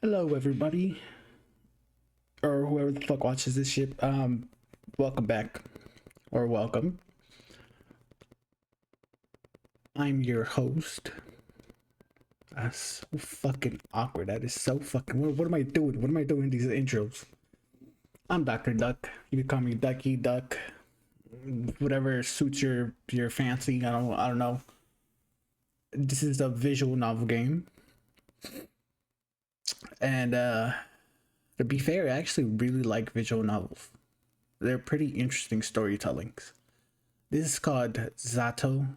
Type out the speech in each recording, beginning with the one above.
Hello, everybody, or whoever the fuck watches this shit. Welcome back, or welcome. I'm your host. That's so fucking awkward. That is so fucking. What am I doing? What am I doing in these intros? I'm Dr. Duck. You can call me Ducky Duck. Whatever suits your fancy. I don't know. This is a visual novel game, and to be fair, I actually really like visual novels. They're pretty interesting storytellings. This is called ZATO.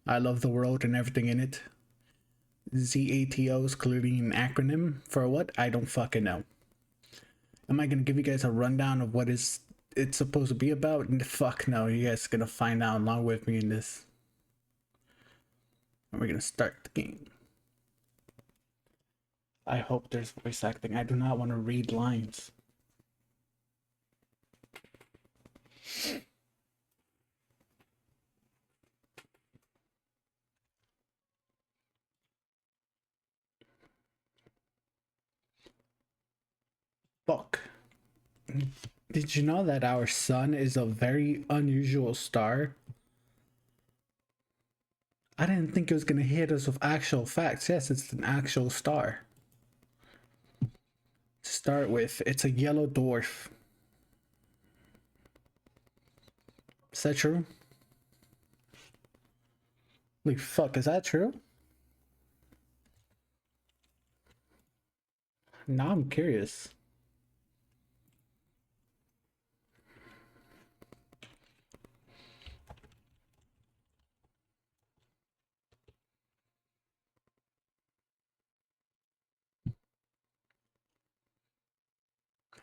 I love the world and everything in it. ZATO is clearly an acronym for what? I don't fucking know. Am I gonna give you guys a rundown of what it's supposed to be about? Fuck no, you guys are gonna find out along with me in this. And we're gonna start the game. I hope there's voice acting. I do not want to read lines. Fuck. Did you know that our sun is a very unusual star? I didn't think it was gonna hit us with actual facts. Yes, it's an actual star. To start with, it's a yellow dwarf. Is that true? Like, fuck, is that true? Now I'm curious.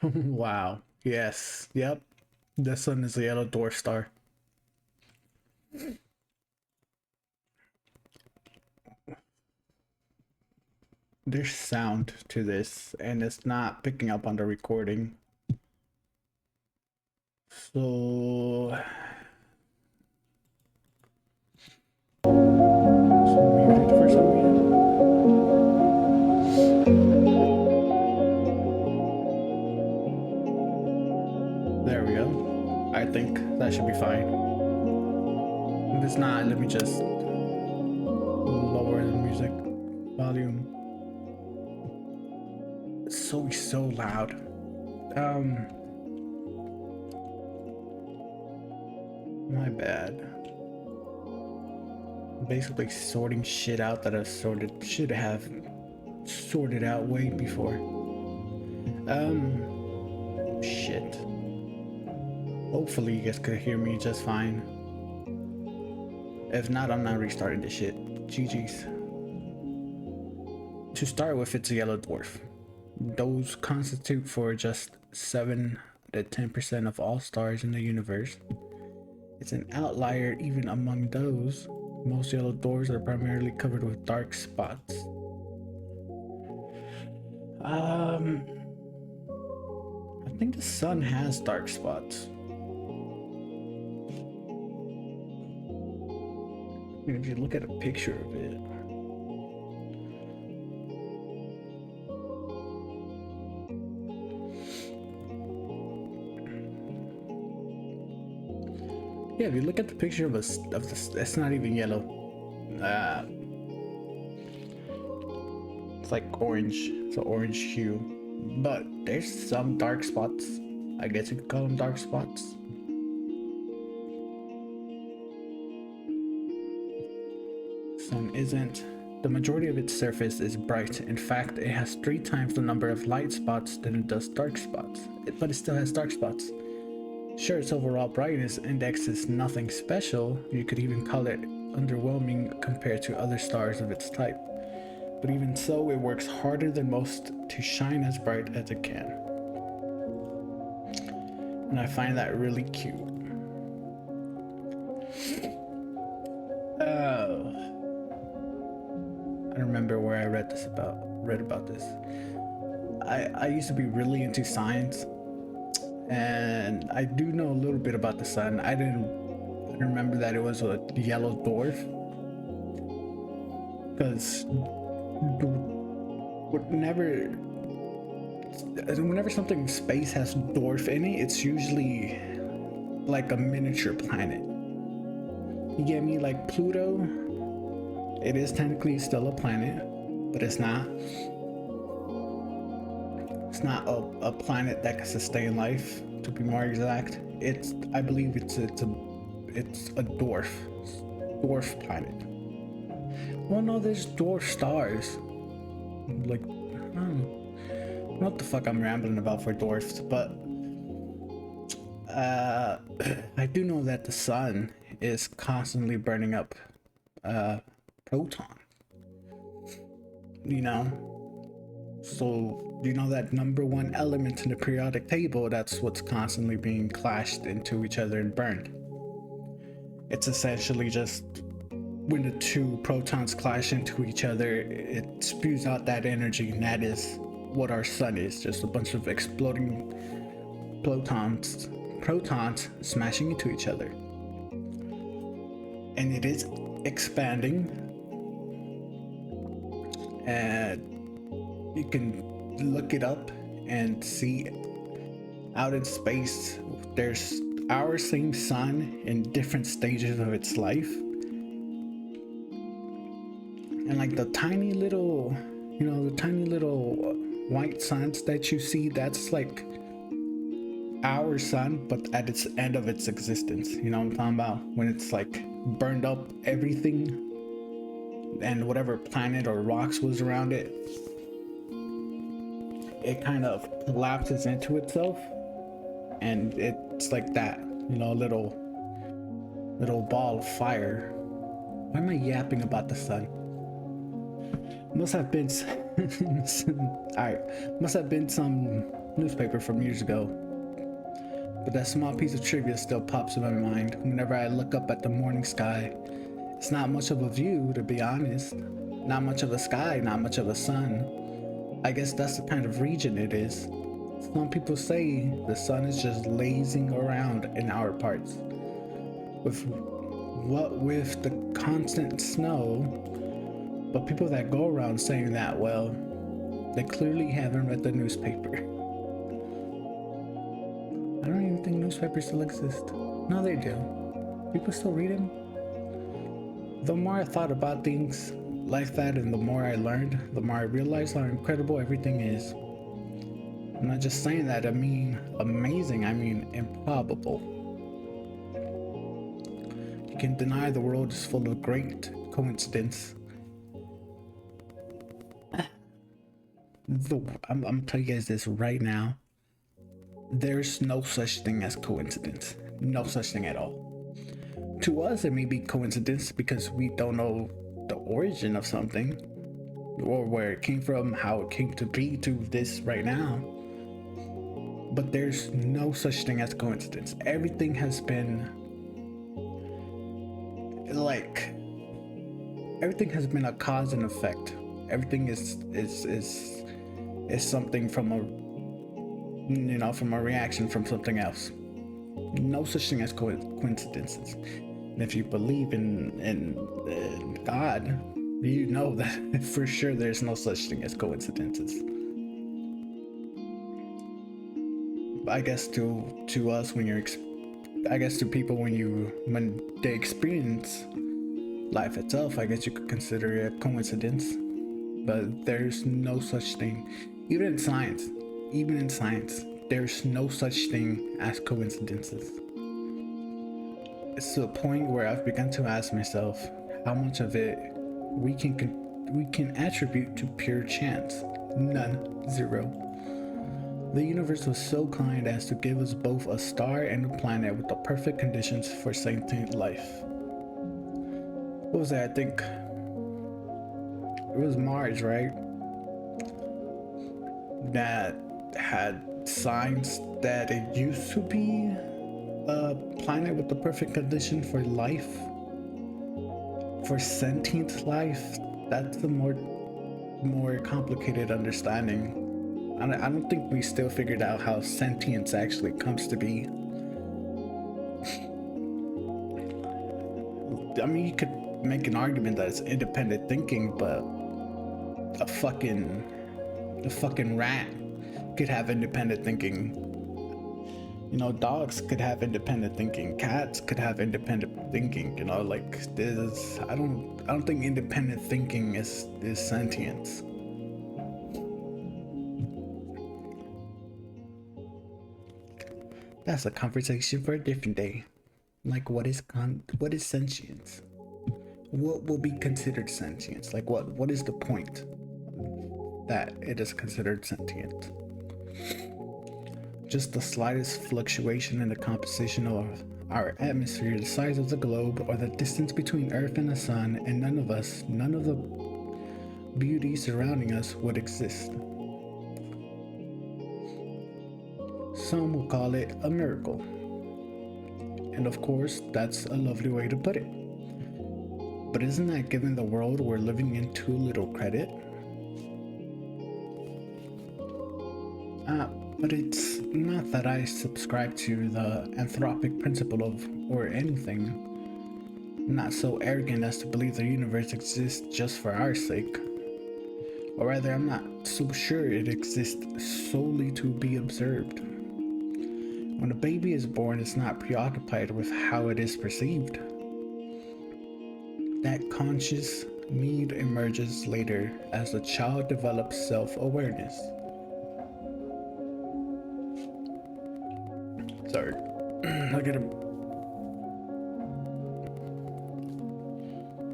Wow. Yes. Yep. The sun is a yellow dwarf star. There's sound to this, and it's not picking up on the recording. So muted for some reason. There we go. I think that should be fine. If it's not, let me just lower the music volume. It's so loud. My bad. Basically sorting shit out that I should have sorted out way before. Shit. Hopefully you guys could hear me just fine. If not, I'm not restarting this shit. GG's. To start with, it's a yellow dwarf. Those constitute for just 7 to 10% of all stars in the universe. It's an outlier even among those. Most yellow dwarfs are primarily covered with dark spots. I think the sun has dark spots. If you look at a picture of it. Yeah, if you look at the picture of this, it's not even yellow. It's like orange. It's an orange hue. But there's some dark spots. I guess you could call them dark spots. Sun isn't. The majority of its surface is bright. In fact, it has 3 times the number of light spots than it does dark spots. But it still has dark spots. Sure, its overall brightness index is nothing special. You could even call it underwhelming compared to other stars of its type. But even so, it works harder than most to shine as bright as it can. And I find that really cute. Oh. I don't remember where I read about this. I used to be really into science, and I do know a little bit about the sun. I didn't remember that it was a yellow dwarf, because whenever whenever something in space has dwarf in it, it's usually like a miniature planet. You get me? Like Pluto, it is technically still a planet, but it's not. It's not a planet that can sustain life. To be more exact, I believe it's a dwarf planet. Well, no, there's dwarf stars. Like, I don't know what the fuck I'm rambling about for dwarfs, but I do know that the sun is constantly burning up proton. You know, so you know that number one element in the periodic table, that's what's constantly being clashed into each other and burned. It's essentially just when the two protons clash into each other, it spews out that energy, and that is what our sun is, just a bunch of exploding protons smashing into each other. And it is expanding, and you can look it up and see out in space there's our same sun in different stages of its life. And like the tiny little white suns that you see, that's like our sun, but at its end of its existence. You know what I'm talking about? When it's like burned up everything and whatever planet or rocks was around it, it kind of collapses into itself, and it's like that, little ball of fire. Why am I yapping about the sun? Must have been must have been some newspaper from years ago, but that small piece of trivia still pops in my mind whenever I look up at the morning sky. It's not much of a view, to be honest. Not much of a sky, not much of a sun. I guess that's the kind of region it is. Some people say the sun is just lazing around in our parts. With the constant snow, but people that go around saying that, well, they clearly haven't read the newspaper. I don't even think newspapers still exist. No, they do. People still read them. The more I thought about things like that, and the more I learned, the more I realized how incredible everything is. I'm not just saying that, I mean amazing, I mean improbable. You can deny the world is full of great coincidence. I'm telling you guys this right now. There's no such thing as coincidence. No such thing at all. To us, it may be coincidence because we don't know the origin of something, or where it came from, how it came to be to this right now. But there's no such thing as coincidence. Everything has been a cause and effect. Everything is something from a reaction from something else. No such thing as coincidences. And if you believe in God, you know that for sure there's no such thing as coincidences. I guess to us, to people when they experience life itself, I guess you could consider it a coincidence. But there's no such thing. Even in science, there's no such thing as coincidences. It's to the point where I've begun to ask myself how much of it we can attribute to pure chance. None. Zero. The universe was so kind as to give us both a star and a planet with the perfect conditions for sentient life. What was that? I think it was Mars, right? That had signs that it used to be a planet with the perfect condition for life, for sentient life. That's the more complicated understanding. I don't think we still figured out how sentience actually comes to be. I mean, you could make an argument that it's independent thinking, but a fucking rat could have independent thinking. You know, dogs could have independent thinking. Cats could have independent thinking. You know, like this. I don't think independent thinking is sentience. That's a conversation for a different day. Like, what is sentience? What will be considered sentience? Like, what is the point that it is considered sentient? Just the slightest fluctuation in the composition of our atmosphere, the size of the globe, or the distance between Earth and the Sun, and none of the beauty surrounding us would exist. Some will call it a miracle. And of course, that's a lovely way to put it. But isn't that giving the world we're living in too little credit? But it's not that I subscribe to the anthropic principle of or anything. I'm not so arrogant as to believe the universe exists just for our sake. Or rather, I'm not so sure it exists solely to be observed. When a baby is born, it's not preoccupied with how it is perceived. That conscious need emerges later as the child develops self-awareness. Sorry. Look at him.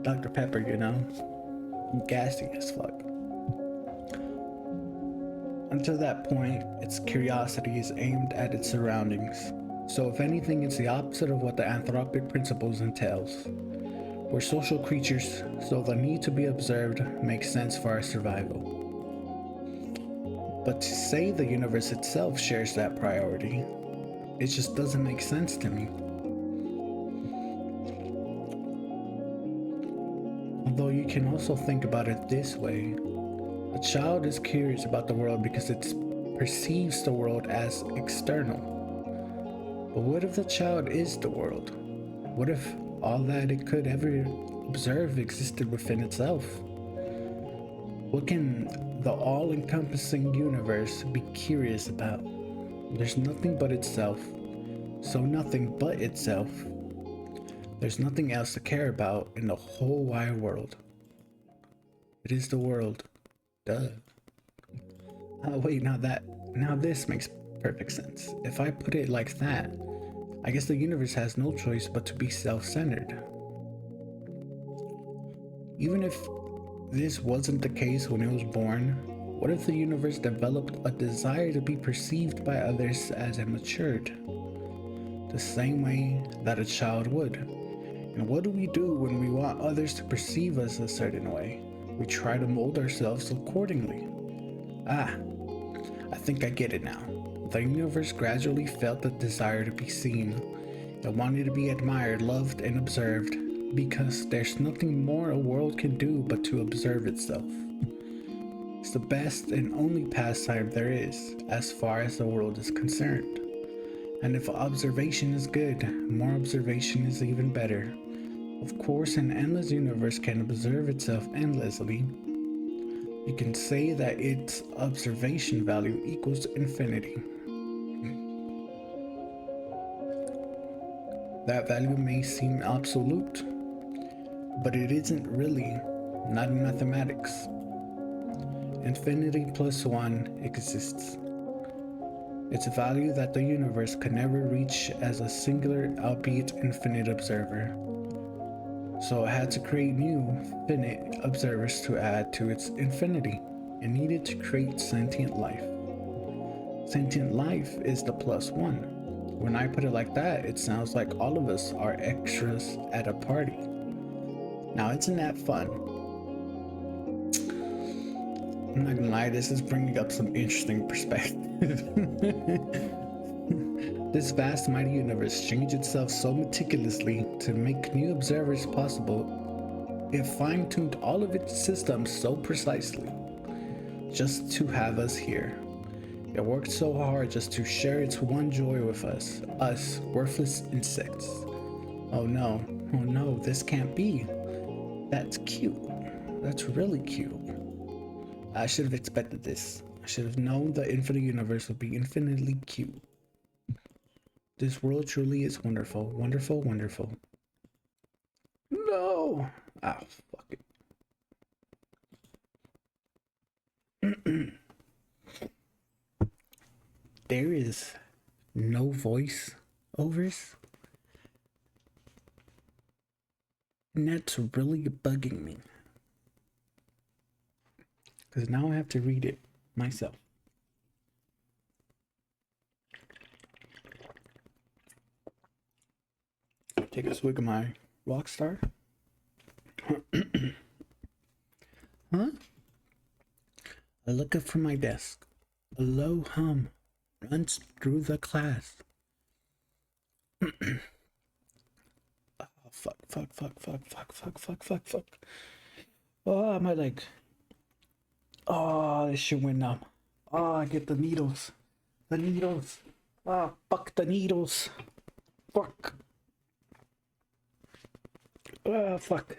Dr. Pepper, you know? I'm gassy as fuck. Until that point, its curiosity is aimed at its surroundings. So if anything, it's the opposite of what the anthropic principles entails. We're social creatures, so the need to be observed makes sense for our survival. But to say the universe itself shares that priority, it just doesn't make sense to me. Although you can also think about it this way. A child is curious about the world because it perceives the world as external. But what if the child is the world? What if all that it could ever observe existed within itself? What can the all-encompassing universe be curious about? There's nothing but itself, so nothing but itself. There's nothing else to care about in the whole wide world. It is the world. Duh. Oh wait, now this makes perfect sense. If I put it like that, I guess the universe has no choice but to be self-centered. Even if this wasn't the case when it was born, what if the universe developed a desire to be perceived by others as it matured? The same way that a child would. And what do we do when we want others to perceive us a certain way? We try to mold ourselves accordingly. I think I get it now. The universe gradually felt the desire to be seen. It wanted to be admired, loved, and observed, because there's nothing more a world can do but to observe itself. It's the best and only pastime there is, as far as the world is concerned. And if observation is good, more observation is even better. Of course, an endless universe can observe itself endlessly. You can say that its observation value equals infinity. That value may seem absolute, but it isn't really, not in mathematics. Infinity plus 1 exists. It's a value that the universe could never reach as a singular, albeit infinite observer. So it had to create new, finite observers to add to its infinity. It needed to create sentient life. Sentient life is the plus 1. When I put it like that, it sounds like all of us are extras at a party. Now, isn't that fun? I'm not gonna lie, this is bringing up some interesting perspective. This vast mighty universe changed itself so meticulously to make new observers possible. It fine-tuned all of its systems so precisely, just to have us here. It worked so hard just to share its one joy with us worthless insects. Oh no, this can't be. That's cute. That's really cute. I should have expected this. I should have known the infinite universe would be infinitely cute. This world truly is wonderful, wonderful, wonderful. No! Ah, fuck it. There is no voice overs, and that's really bugging me. Because now I have to read it myself. Take a swig of my Rockstar. Huh? I look up from my desk. A low hum runs through the class. Oh, fuck, fuck, fuck, fuck, fuck, fuck, fuck, fuck, fuck. Oh, my leg. Oh, this shit went numb. Oh, I get the needles. The needles. Ah, fuck the needles. Fuck. Ah, fuck.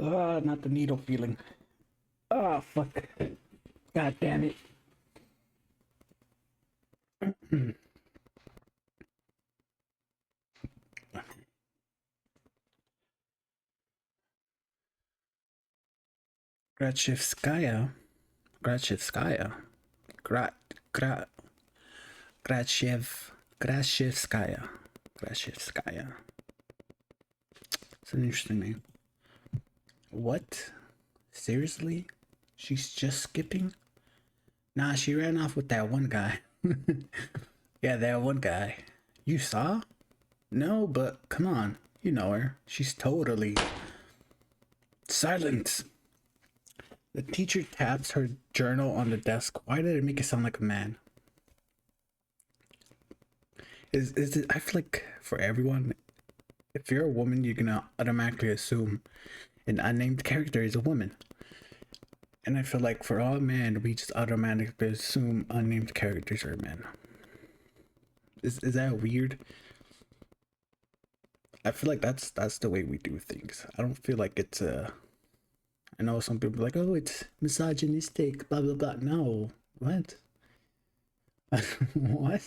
Ah, not the needle feeling. Ah, fuck. God damn it. Gratchevskaya. Gratchevskaya. Grat. Grat. Gratchevskaya. Gratchevskaya. It's an interesting name. What? Seriously? She's just skipping? Nah, she ran off with that one guy. Yeah, that one guy. You saw? No, but come on. You know her. She's totally... Silence! The teacher taps her journal on the desk. Why did it make it sound like a man? Is it... I feel like for everyone, if you're a woman, you're gonna automatically assume an unnamed character is a woman. And I feel like for all men, we just automatically assume unnamed characters are men. Is that weird? I feel like that's the way we do things. I don't feel like it's a... I know some people are like, oh, it's misogynistic, blah blah blah. No, what? What?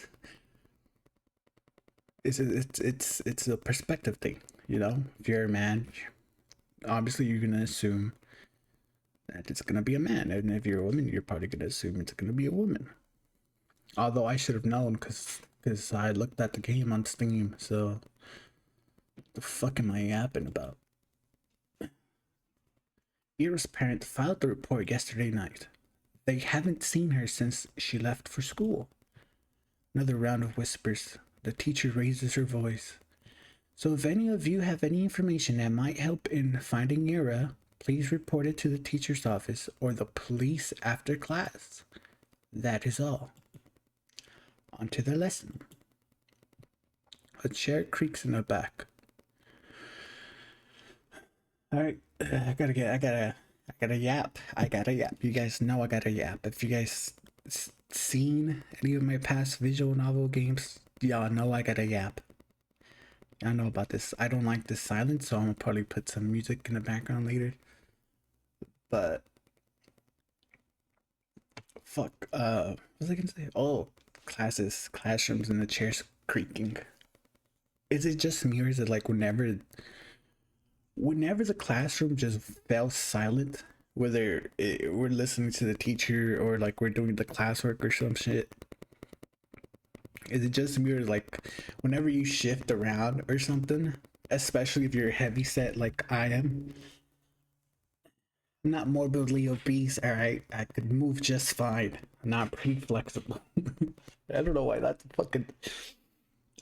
It's a perspective thing, you know. If you're a man, obviously you're gonna assume that it's gonna be a man, and if you're a woman, you're probably gonna assume it's gonna be a woman. Although I should have known, because I looked at the game on Steam. So the fuck am I yapping about? Ira's parents filed the report yesterday night. They haven't seen her since she left for school. Another round of whispers. The teacher raises her voice. So if any of you have any information that might help in finding Ira, please report it to the teacher's office or the police after class. That is all. On to the lesson. A chair creaks in the back. Alright, I gotta yap. I gotta yap. You guys know I gotta yap. If you guys seen any of my past visual novel games, y'all know I gotta yap. Y'all know about this. I don't like this silence, so I'm gonna probably put some music in the background later. But fuck, what was I gonna say? Oh, classrooms, and the chairs creaking. Is it just me, or is it like whenever the classroom just fell silent, whether we're listening to the teacher or like we're doing the classwork or some shit? Is it just me, or like whenever you shift around or something, especially if you're heavy set like I am? I'm not morbidly obese, alright? I could move just fine. I'm not pretty flexible. I don't know why that's fucking...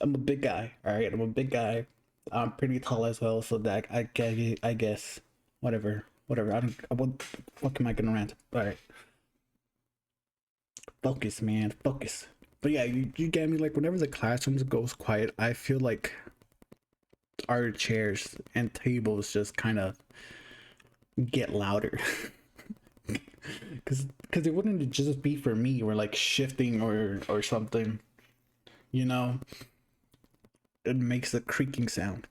I'm a big guy, alright? I'm a big guy. I'm pretty tall as well, so that I guess whatever. What fuck am I gonna rant? Alright. Focus, man, focus. But yeah, you get me. Like whenever the classroom goes quiet, I feel like our chairs and tables just kind of get louder. Cause it wouldn't just be for me, or like shifting or something, you know. It makes a creaking sound.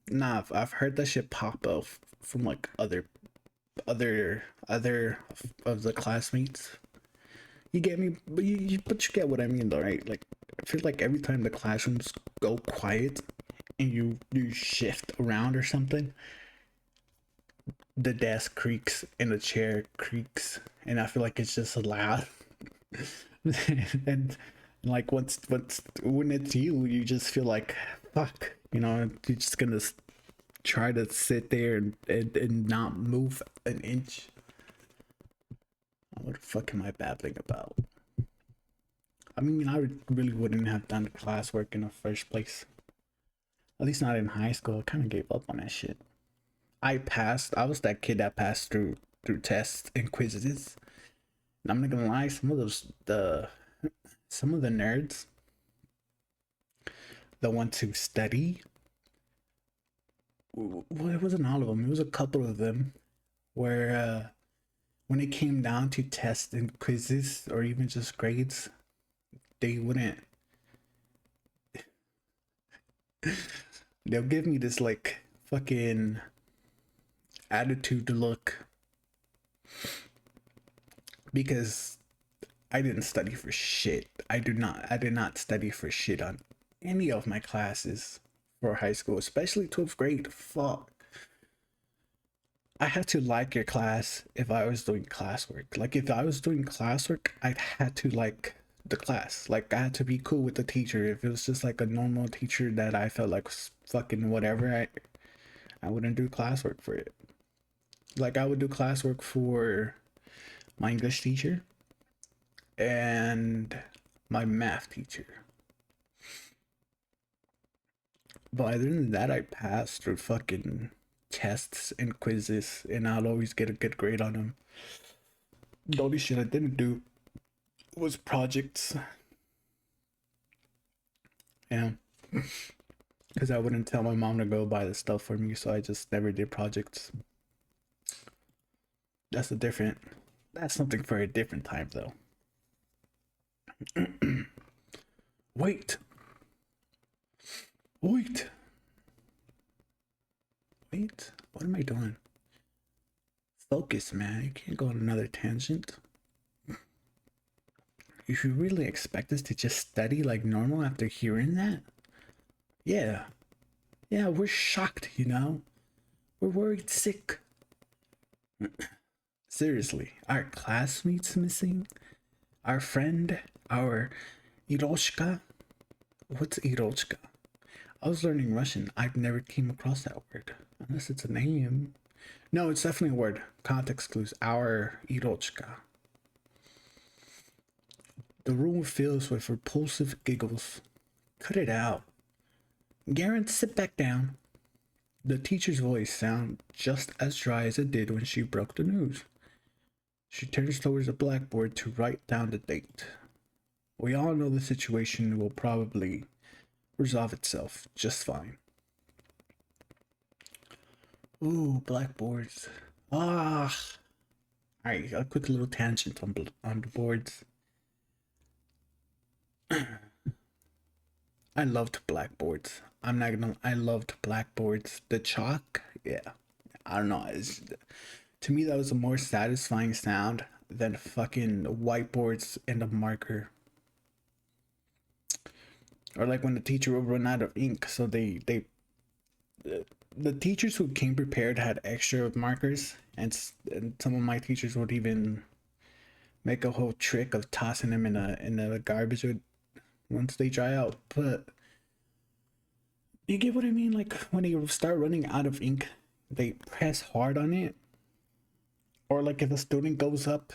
Nah, I've heard that shit pop up from like other other of the classmates. You get me? But you get what I mean, though, right? Like, I feel like every time the classrooms go quiet and you shift around or something, the desk creaks and the chair creaks, and I feel like it's just loud. And like once when it's you, you just feel like fuck, you're just gonna try to sit there and not move an inch. What the fuck am I babbling about? I mean, really wouldn't have done classwork in the first place. At least not in high school. I kind of gave up on that shit. I passed. I was that kid that passed through tests and quizzes. And I'm not gonna lie, some of the nerds, the ones who study, well, it wasn't all of them. It was a couple of them where when it came down to tests and quizzes or even just grades, they wouldn't. They'll give me this like fucking attitude look because I didn't study for shit. I did not study for shit on any of my classes for high school, especially 12th grade. Fuck. I had to like your class if I was doing classwork. Like if I was doing classwork, I'd had to like the class. Like I had to be cool with the teacher. If it was just like a normal teacher that I felt like was fucking whatever, I wouldn't do classwork for it. Like I would do classwork for my English teacher and my math teacher. But other than that, I passed through fucking tests and quizzes, and I'll always get a good grade on them. The only shit I didn't do was projects. Yeah. Because I wouldn't tell my mom to go buy the stuff for me, so I just never did projects. That's something for a different time, though. Wait. Wait. Wait. What am I doing? Focus, man. You can't go on another tangent. You should really expect us to just study like normal after hearing that? Yeah. Yeah, we're shocked, We're worried sick. Seriously, our classmates missing? Our friend? Our Iroshka? What's Iroshka? I was learning Russian. I've never came across that word. Unless it's a name. No, it's definitely a word. Context clues. Our Irochka. The room fills with repulsive giggles. Cut it out. Garen, sit back down. The teacher's voice sounded just as dry as it did when she broke the news. She turns towards the blackboard to write down the date. We all know the situation will probably resolve itself just fine. Ooh, blackboards. Ah. Alright, a quick little tangent on the boards. I loved blackboards. I loved blackboards. The chalk, yeah. I don't know. To me, that was a more satisfying sound than fucking whiteboards and a marker. Or like when the teacher would run out of ink, so the teachers who came prepared had extra markers, and some of my teachers would even make a whole trick of tossing them in the garbage once they dry out. But you get what I mean? Like when they start running out of ink, they press hard on it. Or like if a student goes up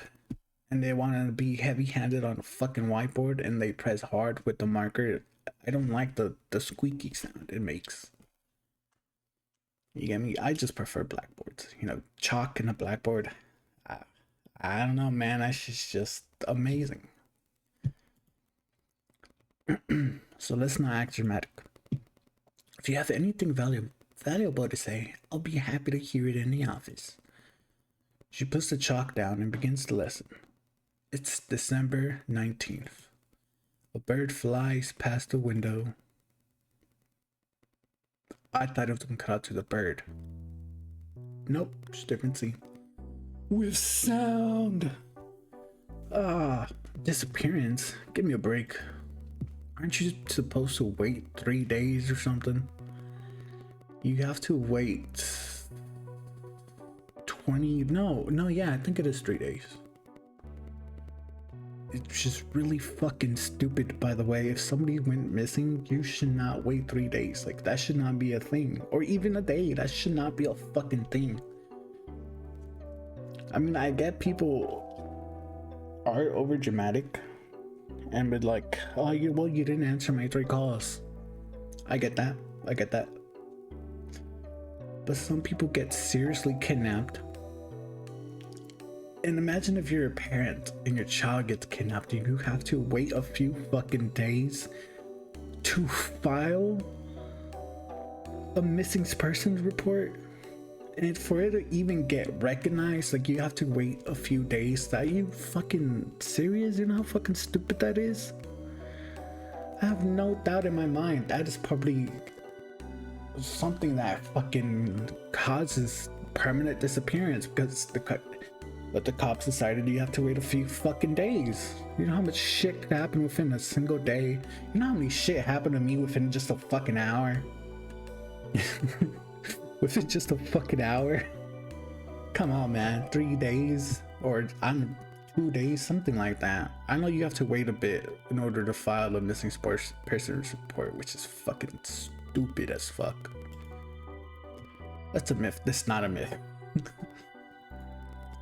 and they want to be heavy-handed on a fucking whiteboard and they press hard with the marker, I don't like the squeaky sound it makes. You get me? I just prefer blackboards. Chalk and a blackboard. I don't know, man. That's just amazing. So let's not act dramatic. If you have anything valuable to say, I'll be happy to hear it in the office. She puts the chalk down and begins the lesson. It's December 19th. A bird flies past the window. I thought it was gonna cut out to the bird. Nope, just different scene. with sound. Ah, disappearance. Give me a break. Aren't you supposed to wait 3 days or something? You have to wait 20. No, yeah, I think it is 3 days. It's just really fucking stupid, by the way. If somebody went missing, you should not wait 3 days. Like, that should not be a thing. Or even a day. That should not be a fucking thing. I mean, I get people are over dramatic and be like, oh, you didn't answer my 3 calls. I get that. But some people get seriously kidnapped. And imagine if you're a parent and your child gets kidnapped and you have to wait a few fucking days to file a missing persons report. And for it to even get recognized, like, you have to wait a few days. Are you fucking serious? You know how fucking stupid that is? I have no doubt in my mind that is probably something that fucking causes permanent disappearance, because the cops decided you have to wait a few fucking days. You know how much shit could happen within a single day? You know how many shit happened to me within just a fucking hour? Within just a fucking hour? Come on, man. 3 days, or 2 days, something like that. I know you have to wait a bit in order to file a missing persons report, which is fucking stupid as fuck. That's a myth. That's not a myth.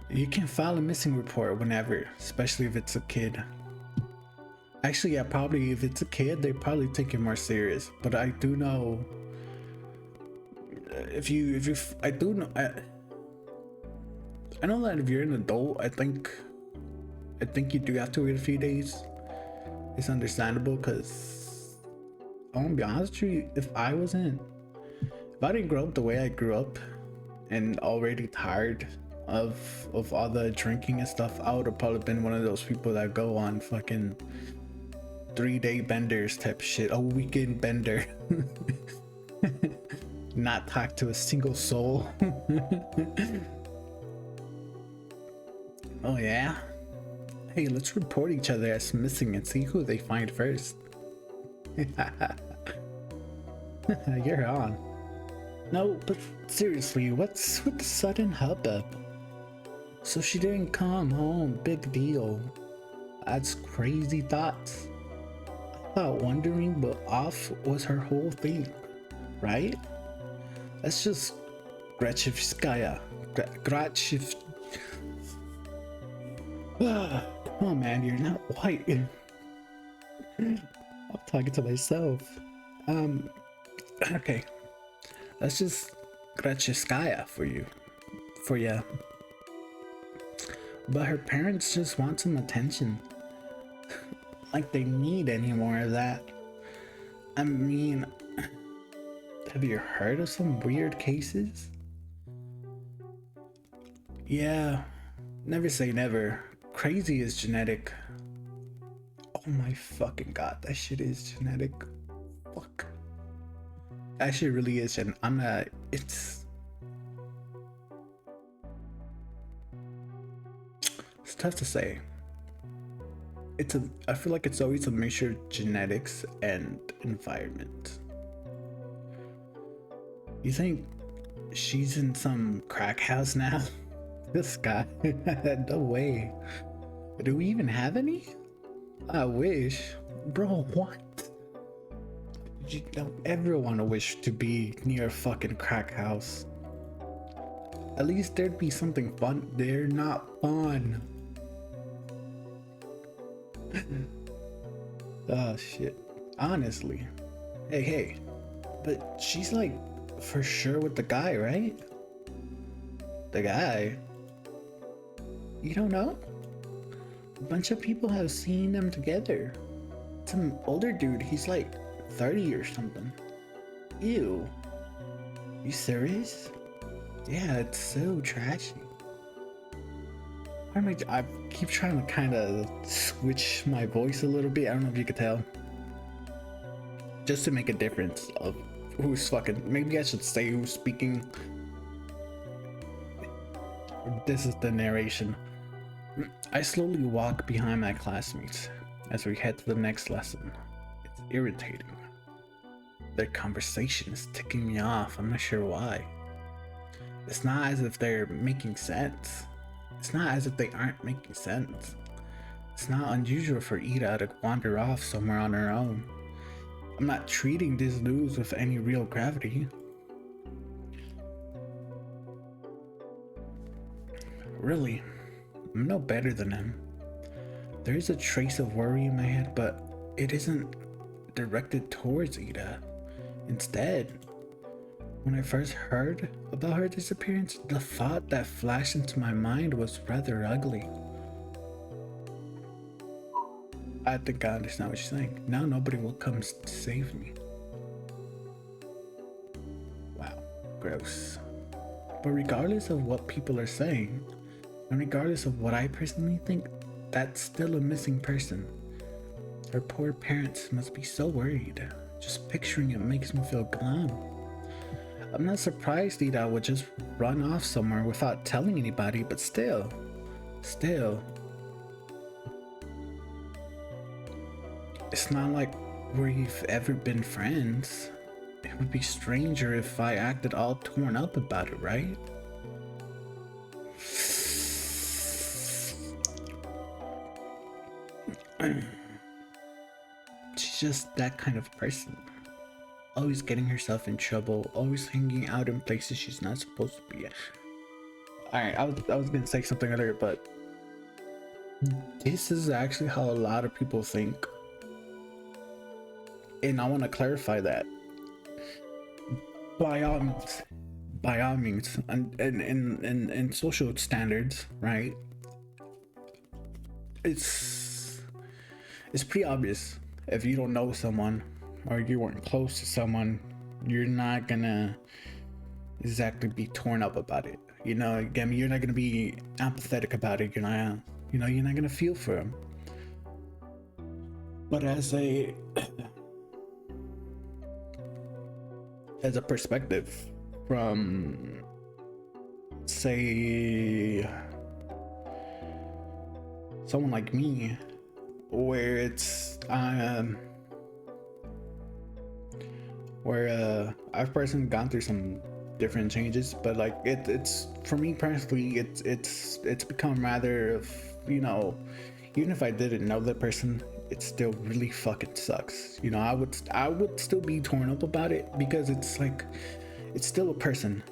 You can file a missing report whenever, especially if it's a kid. Actually, yeah, probably if it's a kid, they probably take it more serious. But I do know, I know that if you're an adult, I think you do have to wait a few days. It's understandable, because I'm gonna be honest with you, if I didn't grow up the way I grew up and already tired of all the drinking and stuff, I would have probably been one of those people that go on fucking 3-day benders type shit, a weekend bender. Not talk to a single soul. Oh yeah? Hey, let's report each other as missing and see who they find first. You're on. No, but seriously, what's with the sudden hubbub? So she didn't come home, big deal. That's crazy thoughts. I thought wondering what off was her whole thing, right? That's just Gretchevskaya. Come on, man, you're not white. I'm talking to myself. Okay. That's just Gretchevskaya for you. But her parents just want some attention. Like they need any more of that. I mean, have you heard of some weird cases? Yeah, never say never. Crazy is genetic. Oh my fucking god, that shit is genetic. Fuck. That shit really is, and it's tough to say. I feel like it's always a mixture of genetics and environment. You think she's in some crack house now? This guy? No way. Do we even have any? I wish. Bro, what? You don't ever want to wish to be near a fucking crack house. At least there'd be something fun. They're not fun. Oh shit. Honestly. Hey. But she's like for sure with the guy, right? The guy? You don't know? A bunch of people have seen them together. Some older dude, he's like 30 or something. Ew. You serious? Yeah, it's so trashy. I keep trying to kind of switch my voice a little bit. I don't know if you could tell. Just to make a difference of who's fucking. Maybe I should say who's speaking. This is the narration. I slowly walk behind my classmates as we head to the next lesson. It's irritating. Their conversation is ticking me off. I'm not sure why. It's not as if they're making sense. It's not as if they aren't making sense. It's not unusual for Ida to wander off somewhere on her own. I'm not treating this news with any real gravity. Really, I'm no better than him. There is a trace of worry in my head, but it isn't directed towards Ida. Instead, when I first heard about her disappearance, the thought that flashed into my mind was rather ugly. I think I understand what you're saying. Now nobody will come to save me. Wow, gross. But regardless of what people are saying, and regardless of what I personally think, that's still a missing person. Her poor parents must be so worried. Just picturing it makes me feel glum. I'm not surprised Ida would just run off somewhere without telling anybody, but still, it's not like we've ever been friends. It would be stranger if I acted all torn up about it, right? She's just that kind of person. Always getting herself in trouble, always hanging out in places she's not supposed to be at. Alright, I was gonna say something earlier, but this is actually how a lot of people think. And I want to clarify that. By all means, and in social standards, right? It's pretty obvious if you don't know someone or you weren't close to someone, you're not gonna exactly be torn up about it. You know, again, you're not gonna be apathetic about it. You're not gonna feel for them. But as a perspective from, say, someone like me, where it's I've personally gone through some different changes, but like it's for me personally, it's become rather of, you know, even if I didn't know the person, it still really fucking sucks. You know, I would still be torn up about it because it's like, it's still a person.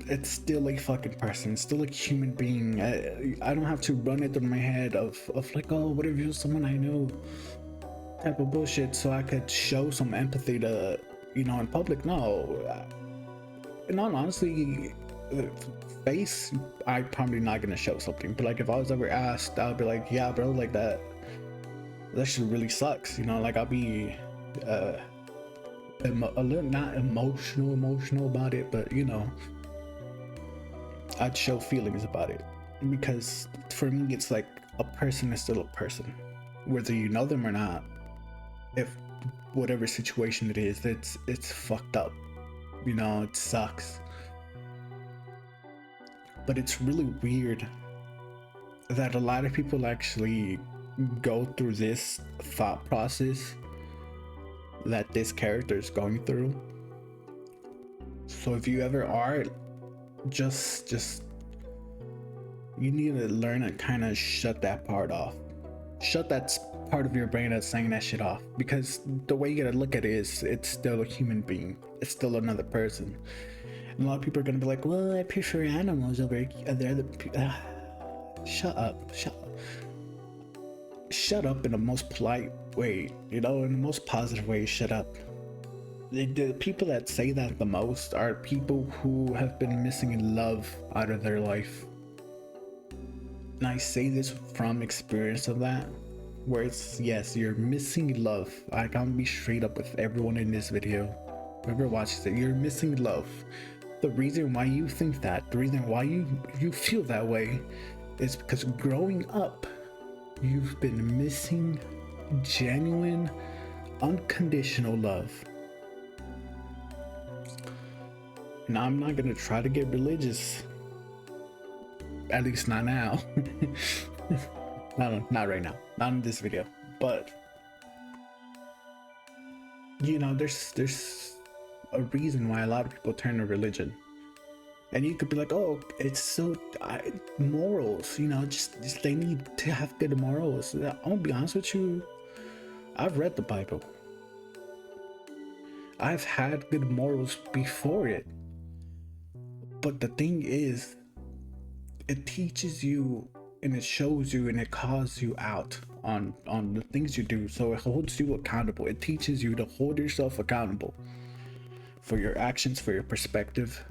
It's still a fucking person. It's still a human being. I don't have to run it through my head of like, oh, what if it was someone I knew, type of bullshit, so I could show some empathy to, you know, in public. No, and honestly, face, I'm probably not gonna show something. But like, if I was ever asked, I'll be like, yeah, bro, like that shit really sucks. You know, like I'll be a little not emotional about it, but you know, I'd show feelings about it, because for me it's like a person is still a person, whether you know them or not. If whatever situation it is, it's fucked up, you know, it sucks. But it's really weird that a lot of people actually go through this thought process that this character is going through. So if you ever are, just you need to learn to kind of shut that part off. Shut that part of your brain that's saying that shit off, because the way you gotta look at it is, it's still a human being. It's still another person. And a lot of people are gonna be like, well, I prefer animals over the other people. Shut up in the most polite way, you know, in the most positive way. Shut up. The people that say that the most are people who have been missing love out of their life. And I say this from experience of that, where it's, yes, you're missing love. I can't be straight up with everyone in this video. Whoever watches it, you're missing love. The reason why you think that, the reason why you feel that way, is because growing up, you've been missing genuine, unconditional love. And I'm not gonna try to get religious, At least not now. Not right now. Not in this video. But you know, there's a reason why a lot of people turn to religion. And you could be like, oh, it's so morals, you know, just they need to have good morals. I'm gonna be honest with you, I've read the Bible. I've had good morals before it. But the thing is, it teaches you and it shows you and it calls you out on the things you do. So it holds you accountable. It teaches you to hold yourself accountable for your actions, for your perspective,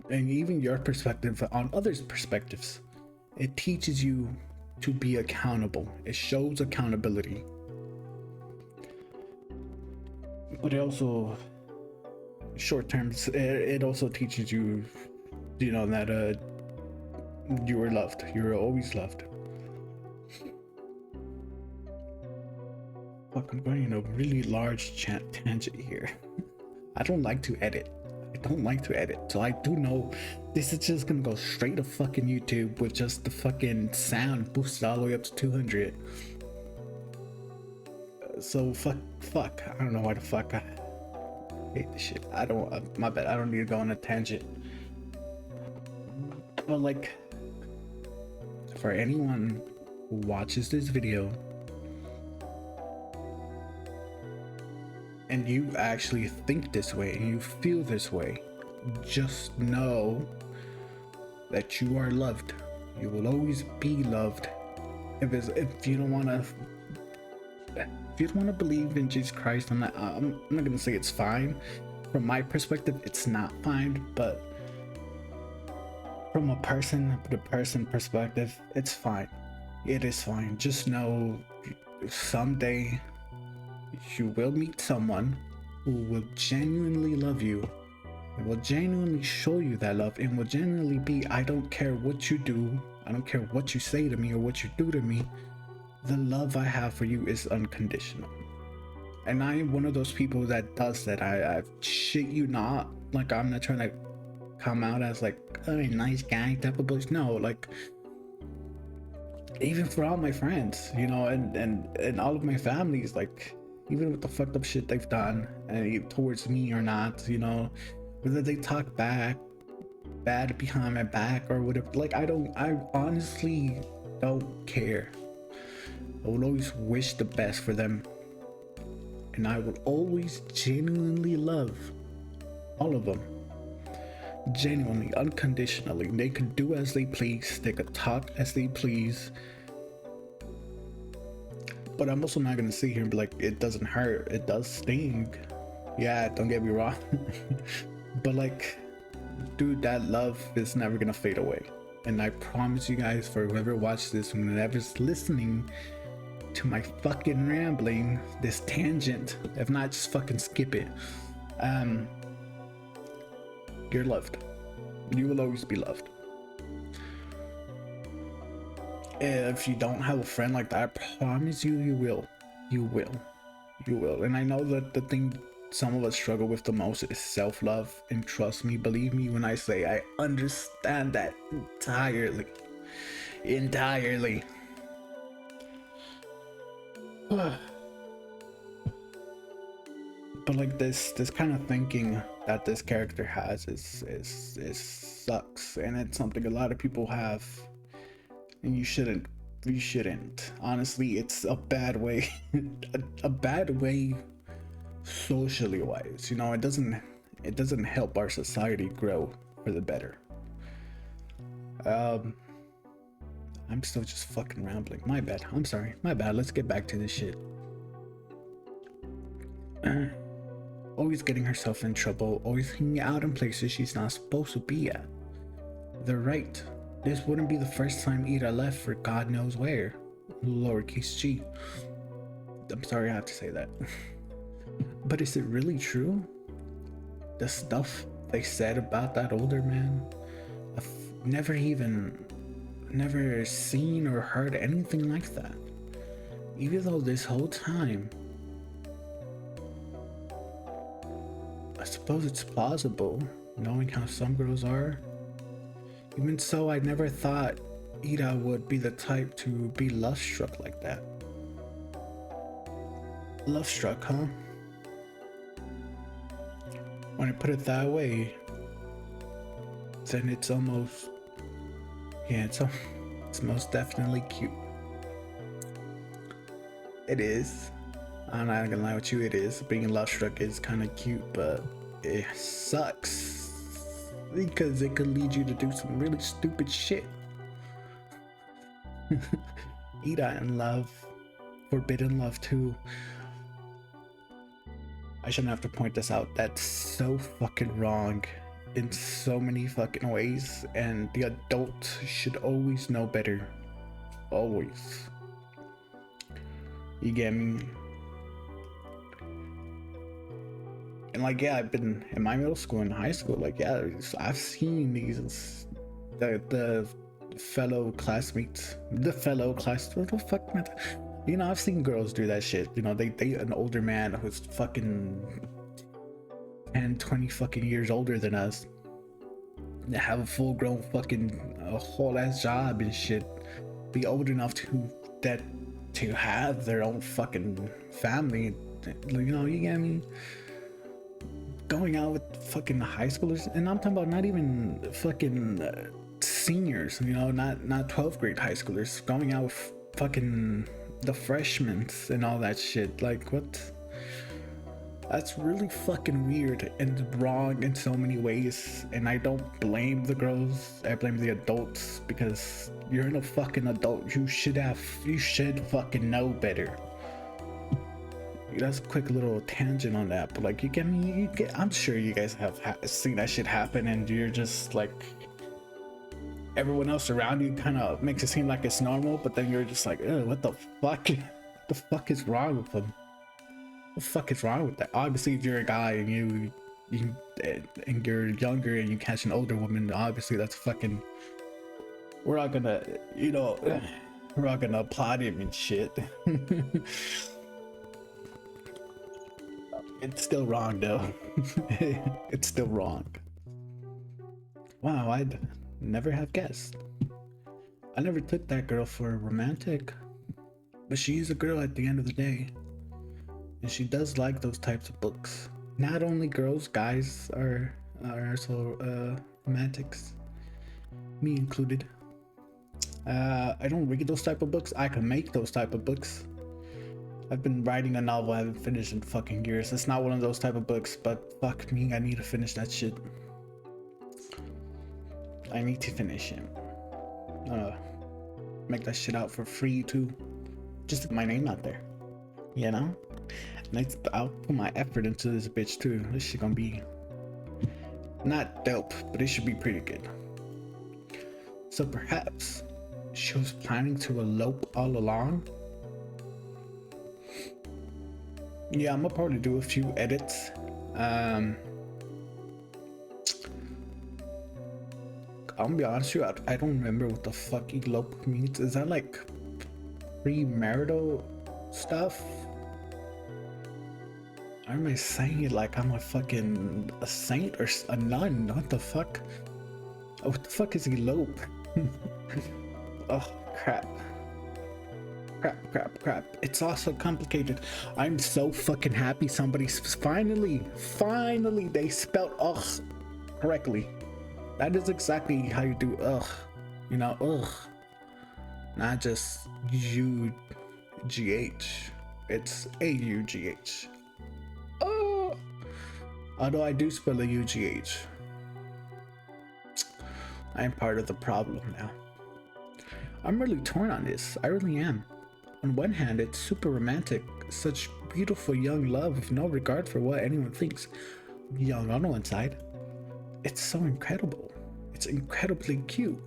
and even your perspective on others' perspectives. It teaches you to be accountable. It shows accountability. But it also, short term, it also teaches you, you know, that you were loved. You were always loved. Fuck, I'm going in a really large tangent here. I don't like to edit. So I do know this is just gonna go straight to fucking YouTube with just the fucking sound boosted all the way up to 200. So fuck. I don't know why the fuck I hate this shit. My bad. I don't need to go on a tangent. But like, for anyone who watches this video and you actually think this way and you feel this way, just know that you are loved. You will always be loved. If you don't want to believe in Jesus Christ, I'm not gonna say it's fine. From my perspective, it's not fine, but from a person to person perspective, it's fine. It is fine. Just know someday you will meet someone who will genuinely love you and will genuinely show you that love and will genuinely be, I don't care what you do, I don't care what you say to me or what you do to me, the love I have for you is unconditional. And I am one of those people that does that. I shit you not, like, I'm not trying to come out as like a nice guy type of bullshit. No, like, even for all my friends, you know, and all of my families, like, even with the fucked up shit they've done and towards me or not, you know, whether they talk bad behind my back or whatever, like, I honestly don't care. I will always wish the best for them, and I will always genuinely love all of them, genuinely, unconditionally. They could do as they please, they could talk as they please, but I'm also not gonna sit here and be like, it doesn't hurt, it does sting. Yeah, don't get me wrong. But like, dude, that love is never gonna fade away. And I promise you guys, for whoever watched this and whoever's listening to my fucking rambling, this tangent, if not, just fucking skip it. You're loved. You will always be loved. If you don't have a friend like that, I promise you, you will. And I know that the thing some of us struggle with the most is self-love, and trust me, believe me when I say I understand that entirely. But like, this kind of thinking that this character has is sucks, and it's something a lot of people have, and you shouldn't. Honestly, it's a bad way. a bad way socially wise, you know. It doesn't help our society grow for the better. I'm still just fucking rambling. My bad. I'm sorry. My bad. Let's get back to this shit. Always getting herself in trouble, always hanging out in places she's not supposed to be at. They're right. This wouldn't be the first time Ida left for God knows where. Lowercase g. I'm sorry I have to say that. But is it really true? The stuff they said about that older man? I've never seen or heard anything like that. Even though this whole time, I suppose it's plausible, knowing how some girls are. Even so, I never thought Ida would be the type to be love-struck like that. Love-struck, huh? When I put it that way, then it's almost... yeah, it's most definitely cute. It is. I'm not gonna lie with you, it is. Being love-struck is kind of cute, but it sucks. Because it could lead you to do some really stupid shit. Ida in love. Forbidden love too. I shouldn't have to point this out. That's so fucking wrong in so many fucking ways, and the adult should always know better. Always. You get me? And like, yeah, I've been in my middle school and high school, like, yeah, I've seen these, the fellow classmates, what the fuck, man? You know, I've seen girls do that shit. You know, they date an older man who's fucking 10, 20 fucking years older than us. They have a full grown fucking whole ass job and shit. Be old enough to have their own fucking family. You know, you get me? Going out with fucking high schoolers, and I'm talking about not even fucking seniors, you know, not 12th grade high schoolers, going out with fucking the freshmen and all that shit. Like, what? That's really fucking weird and wrong in so many ways. And I don't blame the girls, I blame the adults, because you're a fucking adult. You should fucking know better. That's a quick little tangent on that, but like, you get me? I'm sure you guys have seen that shit happen, and you're just like, everyone else around you kind of makes it seem like it's normal, but then you're just like, what the fuck? What the fuck is wrong with them? What the fuck is wrong with that? Obviously, if you're a guy and you're younger and you catch an older woman, obviously that's fucking. We're all gonna, you know, we're all gonna applaud him and shit. It's still wrong though. It's still wrong. Wow, I'd never have guessed. I never took that girl for a romantic, but she's a girl at the end of the day, and she does like those types of books. Not only girls, guys are also romantics, me included. I don't read those type of books. I can make those type of books. I've been writing a novel I haven't finished in fucking years. It's not one of those type of books, but fuck me, I need to finish that shit. I need to finish it. Make that shit out for free too. Just put my name out there, you know? And I'll put my effort into this bitch too. This shit gonna be not dope, but it should be pretty good. So perhaps she was planning to elope all along. Yeah, I'm gonna probably do a few edits. I'm gonna be honest with you, I don't remember what the fuck elope means. Is that like premarital stuff? Why am I saying it like I'm a fucking saint or a nun? What the fuck? What the fuck is elope? Oh, crap. Crap. It's also complicated. I'm so fucking happy somebody's finally they spelled ugh correctly. That is exactly how you do ugh. You know, ugh. Not just U-G-H. It's A-U-G-H. Oh. Although I do spell a U-G-H. I am part of the problem now. I'm really torn on this. I really am. On one hand, it's super romantic, such beautiful young love with no regard for what anyone thinks. Young on one side. It's so incredible. It's incredibly cute.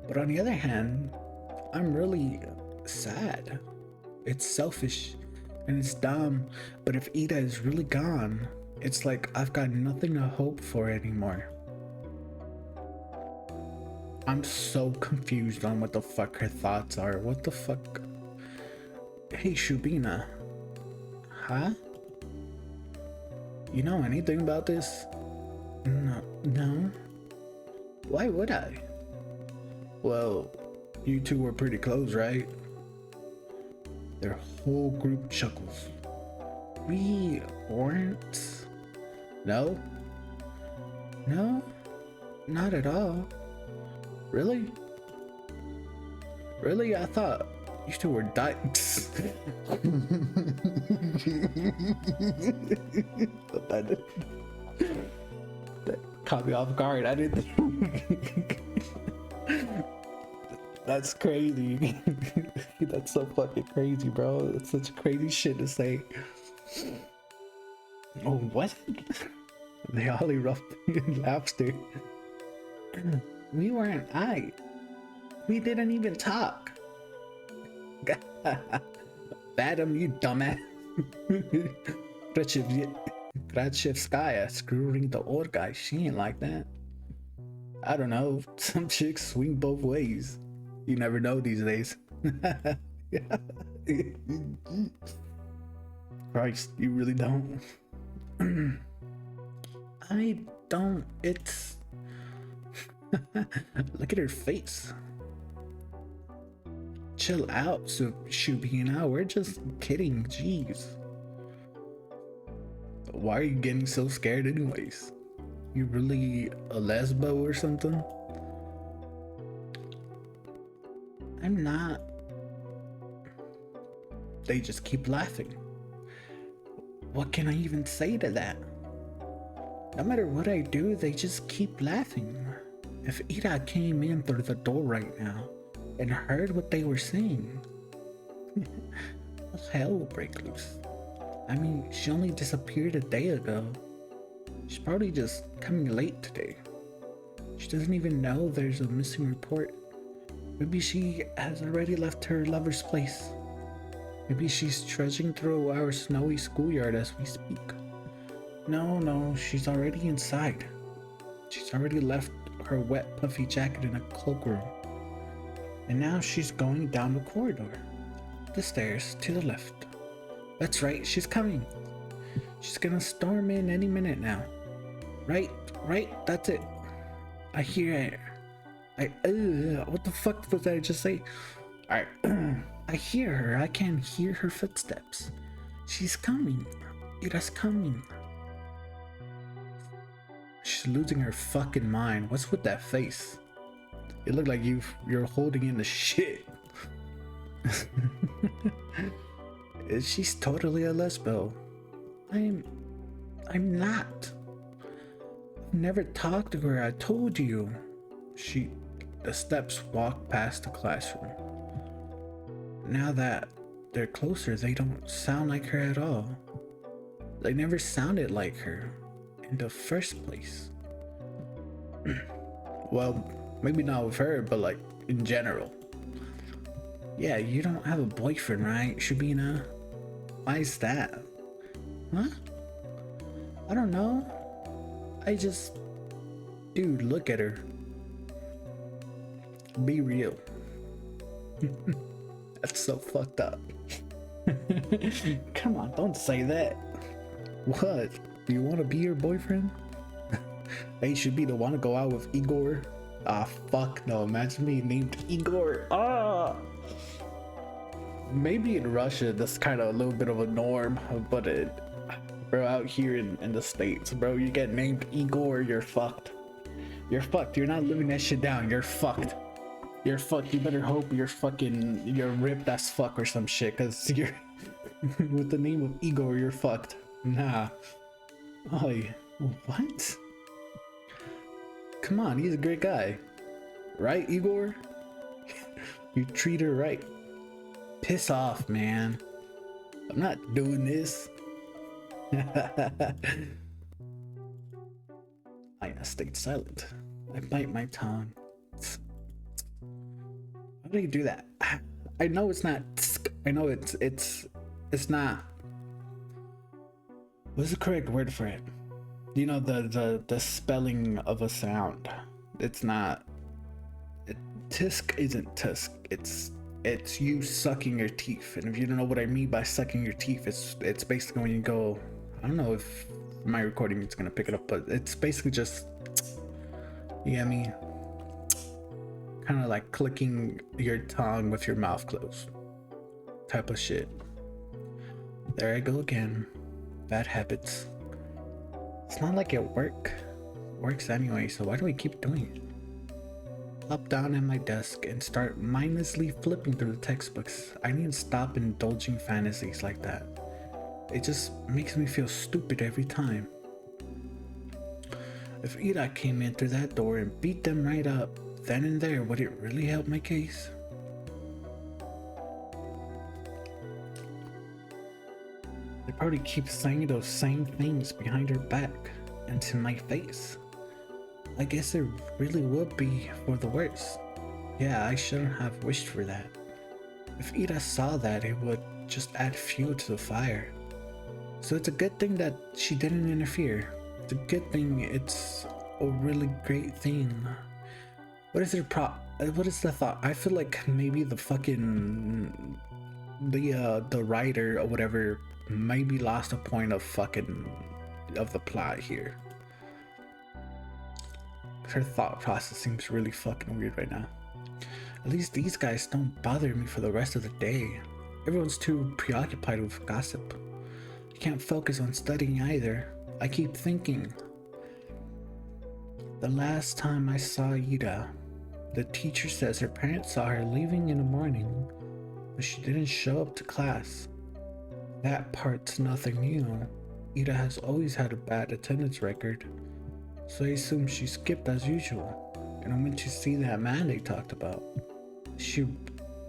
But on the other hand, I'm really sad. It's selfish and it's dumb, but if Ida is really gone, it's like I've got nothing to hope for anymore. I'm so confused on what the fuck her thoughts are. What the fuck? Hey, Shubina. Huh? You know anything about this? No. Why would I? Well, you two were pretty close, right? Their whole group chuckles. We weren't. No? No? Not at all. Really? Really? I thought you two were dykes. That caught me off guard. I didn't. That's crazy. That's so fucking crazy, bro. That's such crazy shit to say. Oh, what? They all erupted in laughter. We weren't We didn't even talk. Adam, you dumbass. Gratchevskaya screwing the old guy. She ain't like that. I don't know. Some chicks swing both ways. You never know these days. Christ, you really don't. I don't. It's. Look at her face. Chill out, Shubina. We're just kidding. Jeez. Why are you getting so scared, anyways? You really a lesbo or something? I'm not. They just keep laughing. What can I even say to that? No matter what I do, they just keep laughing. If Ida came in through the door right now and heard what they were saying, hell will break loose. I mean, she only disappeared a day ago. She's probably just coming late today. She doesn't even know there's a missing report. Maybe she has already left her lover's place. Maybe she's trudging through our snowy schoolyard as we speak. No, she's already inside. She's already left her wet puffy jacket in a cloakroom. And now she's going down the corridor. The stairs to the left. That's right, she's coming. She's gonna storm in any minute now. Right, that's it. I hear it. What the fuck was I just say? Alright, I hear her. I can hear her footsteps. She's coming. Ira's coming. She's losing her fucking mind. What's with that face? It looked like you're holding in the shit. She's totally a lesbo. I'm not. I've never talked to her, I told you. The steps walk past the classroom. Now that they're closer, they don't sound like her at all. They never sounded like her in the first place. Well, maybe not with her, but like in general. Yeah, you don't have a boyfriend, right, Shabina? Why is that? Huh? I don't know. Dude, look at her. Be real. That's so fucked up. Come on, don't say that. What? Do you want to be your boyfriend? Hey, should be the one to go out with Igor. Ah, fuck no. Imagine me named Igor. Ah. Maybe in Russia that's kind of a little bit of a norm, but bro, out here in the States, bro, you get named Igor, you're fucked. You're fucked. You're not living that shit down. You're fucked. You're fucked. You better hope you're ripped as fuck or some shit, cause you're with the name of Igor, you're fucked. Nah. Oh, what? Come on, he's a great guy, right, Igor? You treat her right. Piss off, man. I'm not doing this. I stayed silent. I bite my tongue. How do you do that? I know it's not. I know it's not. What's the correct word for it? You know, the spelling of a sound. It's not. Tisk isn't tisk. It's you sucking your teeth. And if you don't know what I mean by sucking your teeth, it's basically when you go. I don't know if my recording is gonna pick it up, but it's basically just. You get me? kind of like clicking your tongue with your mouth closed type of shit. There I go again. Bad habits. It's not like it works anyway, so why do we keep doing it? Plop down at my desk and start mindlessly flipping through the textbooks. I need to stop indulging fantasies like that. It just makes me feel stupid every time. If Ida came in through that door and beat them right up, then and there, would it really help my case? They probably keep saying those same things behind her back and to my face. I guess it really would be for the worst. Yeah, I shouldn't have wished for that. If Ida saw that, it would just add fuel to the fire. So it's a good thing that she didn't interfere. It's a good thing. It's a really great thing. What is what is the thought? I feel like maybe the fucking the writer or whatever maybe lost a point of the plot here. Her thought process seems really fucking weird right now. At least these guys don't bother me for the rest of the day. Everyone's too preoccupied with gossip. I can't focus on studying either. I keep thinking. The last time I saw Ida, the teacher says her parents saw her leaving in the morning, but she didn't show up to class. That part's nothing new. Ida has always had a bad attendance record, so I assume she skipped as usual. And I went to see that man they talked about. Did she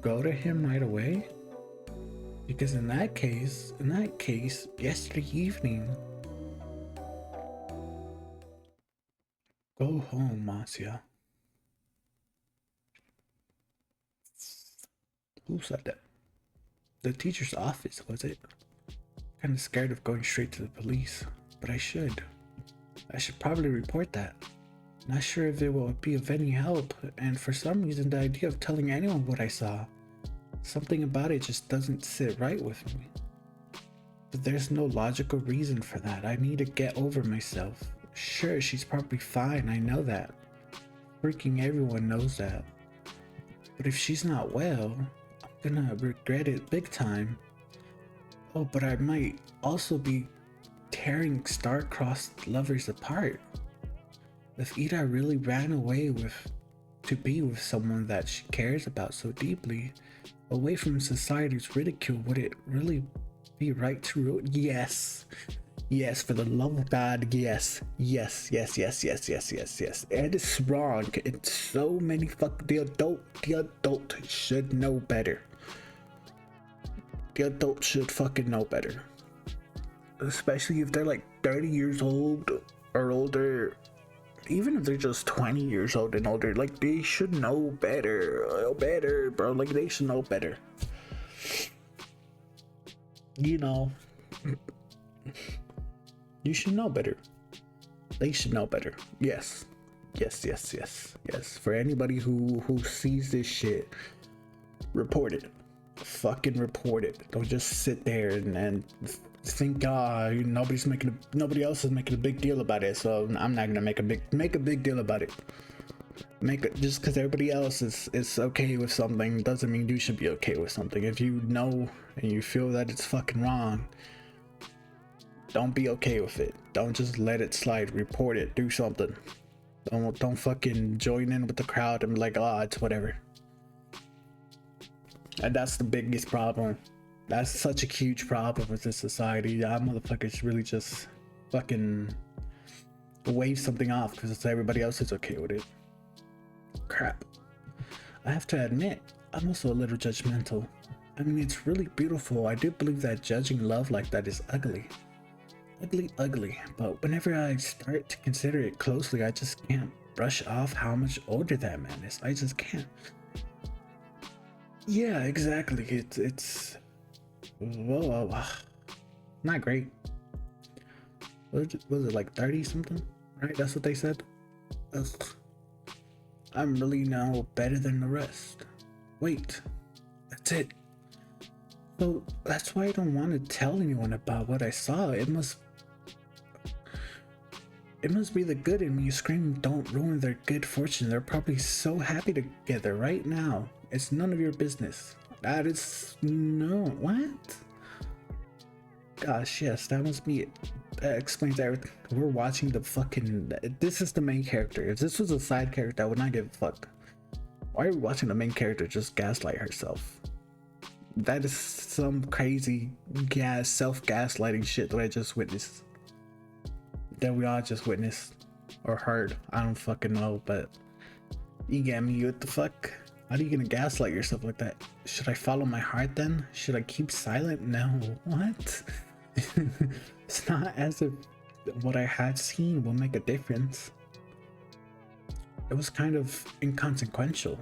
go to him right away? Because in that case, yesterday evening. Go home, Marcia. Who said that? The teacher's office, was it? Kind of scared of going straight to the police, but I should probably report that. Not sure if it will be of any help, and for some reason the idea of telling anyone what I saw, something about it just doesn't sit right with me. But there's no logical reason for that. I need to get over myself. Sure, she's probably fine, I know that. Freaking everyone knows that. But if she's not well, I'm gonna regret it big time. Oh, but I might also be tearing star-crossed lovers apart. If Ida really ran away to be with someone that she cares about so deeply, away from society's ridicule, would it really be right to yes, for the love of God, yes. It is wrong. It's so many the adult should know better. The adult should fucking know better. Especially if they're like 30 years old or older. Even if they're just 20 years old and older, like they should know better, bro. Like they should know better. You know, you should know better. They should know better. Yes. For anybody who sees this shit, report it. Fucking report it. Don't just sit there and think nobody else is making a big deal about it, so I'm not gonna make a big deal about it. Just because everybody else is okay with something doesn't mean you should be okay with something. If you know and you feel that it's fucking wrong, don't be okay with it. Don't just let it slide. Report it. Do something. Don't fucking join in with the crowd and be like, oh, it's whatever. And that's the biggest problem. That's such a huge problem with this society. Y'all motherfuckers really just fucking wave something off because everybody else is okay with it. Crap. I have to admit, I'm also a little judgmental. I mean, it's really beautiful. I do believe that judging love like that is ugly. Ugly. But whenever I start to consider it closely, I just can't brush off how much older that man is. I just can't. Yeah, exactly. It's not great. Was it like 30 something? Right? That's what they said. Ugh. I'm really now better than the rest. Wait, that's it. So that's why I don't want to tell anyone about what I saw. It must. It must be the good in me screaming, don't ruin their good fortune. They're probably so happy together right now. It's none of your business. That is no what? Gosh, yes, that must be it. That explains everything. We're watching the fucking. This is the main character. If this was a side character, I would not give a fuck. Why are we watching the main character just gaslight herself? That is some crazy self-gaslighting shit that I just witnessed. That we all just witnessed or heard. I don't fucking know, but you get me. What the fuck? How are you gonna gaslight yourself like that? Should I follow my heart then? Should I keep silent? No. What? It's not as if what I had seen will make a difference. It was kind of inconsequential.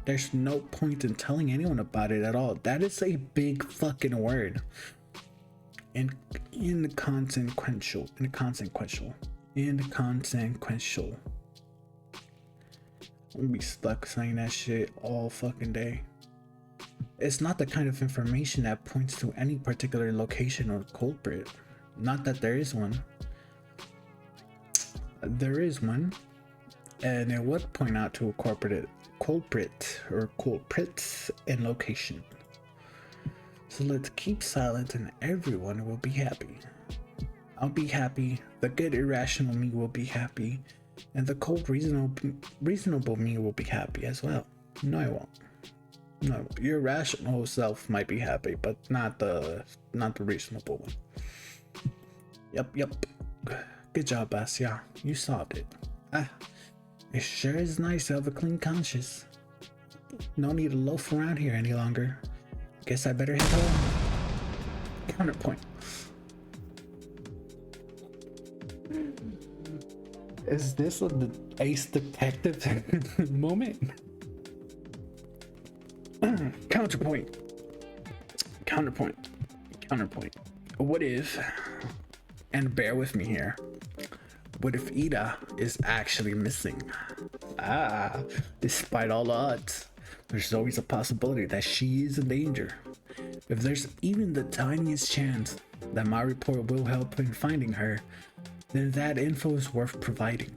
There's no point in telling anyone about it at all. That is a big fucking word. Inconsequential. I'm gonna be stuck saying that shit all fucking day. It's not the kind of information that points to any particular location or culprit. Not that there is one. There is one, and it would point out to a culprit or culprits and location. So let's keep silent and everyone will be happy. I'll be happy, the good irrational me will be happy, and the cold reasonable me will be happy as well. No, I won't. No, your rational self might be happy, but not the reasonable one. Yep. Good job, Bass. Yeah, you solved it. It sure is nice to have a clean conscience. No need to loaf around here any longer. Guess I better head home. Counterpoint. Is this the ace detective moment? Counterpoint. What if, and bear with me here, what if Ida is actually missing? Despite all odds, there's always a possibility that she is in danger. If there's even the tiniest chance that my report will help in finding her, then that info is worth providing.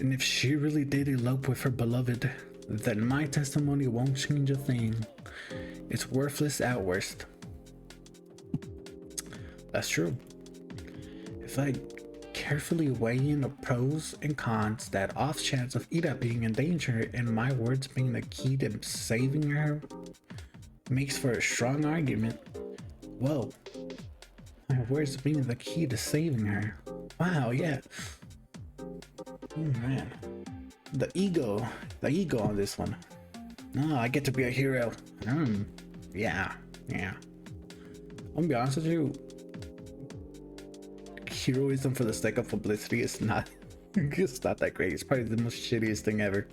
And if she really did elope with her beloved, then my testimony won't change a thing. It's worthless at worst. That's true. If I carefully weigh in the pros and cons, that off chance of Ida being in danger and my words being the key to saving her makes for a strong argument. Whoa. My words being the key to saving her. Wow, yeah. Oh man. The ego on this one. Oh, I get to be a hero. Yeah. I'm gonna be honest with you. Heroism for the sake of publicity is not it's not that great. It's probably the most shittiest thing ever.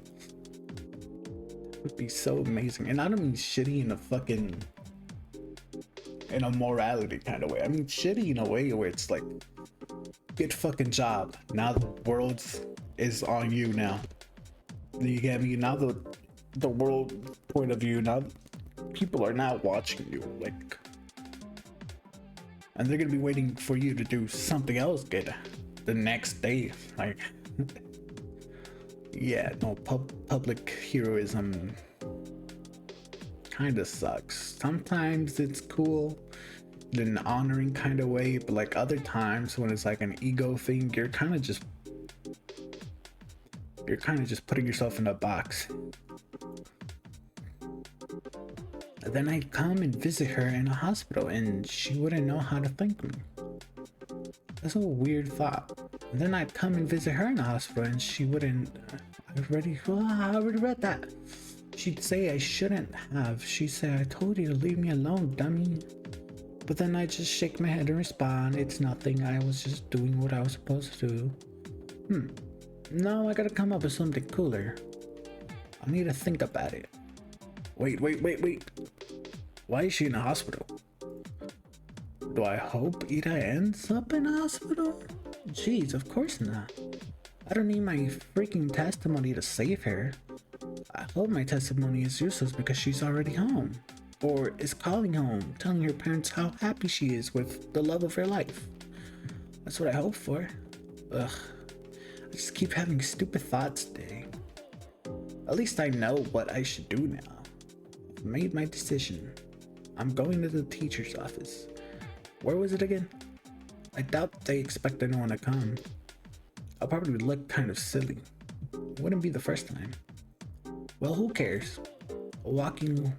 It would be so amazing. And I don't mean shitty in a morality kind of way. I mean shitty in a way where it's like, good fucking job. Now the world is on you now. You get me? Now the world point of view, now people are now watching you, like, and they're gonna be waiting for you to do something else good the next day. Like, yeah, no, public heroism kind of sucks. Sometimes it's cool in an honoring kind of way, but like other times when it's like an ego thing, you're kind of just putting yourself in a box. And then I'd come and visit her in a hospital and she wouldn't know how to thank me. That's a weird thought. And then I'd come and visit her in the hospital and she wouldn't. I already read that. She'd say I shouldn't have. She'd say, I told you to leave me alone, dummy. But then I'd just shake my head and respond, it's nothing. I was just doing what I was supposed to do. No, I gotta come up with something cooler. I need to think about it. Wait. Why is she in the hospital? Do I hope Ida ends up in a hospital? Jeez, of course not. I don't need my freaking testimony to save her. I hope my testimony is useless because she's already home. Or is calling home, telling her parents how happy she is with the love of her life. That's what I hope for. Ugh. I just keep having stupid thoughts today. At least I know what I should do now. I've made my decision. I'm going to the teacher's office. Where was it again? I doubt they expect anyone to come. I'll probably look kind of silly. It wouldn't be the first time. Well, who cares? Walking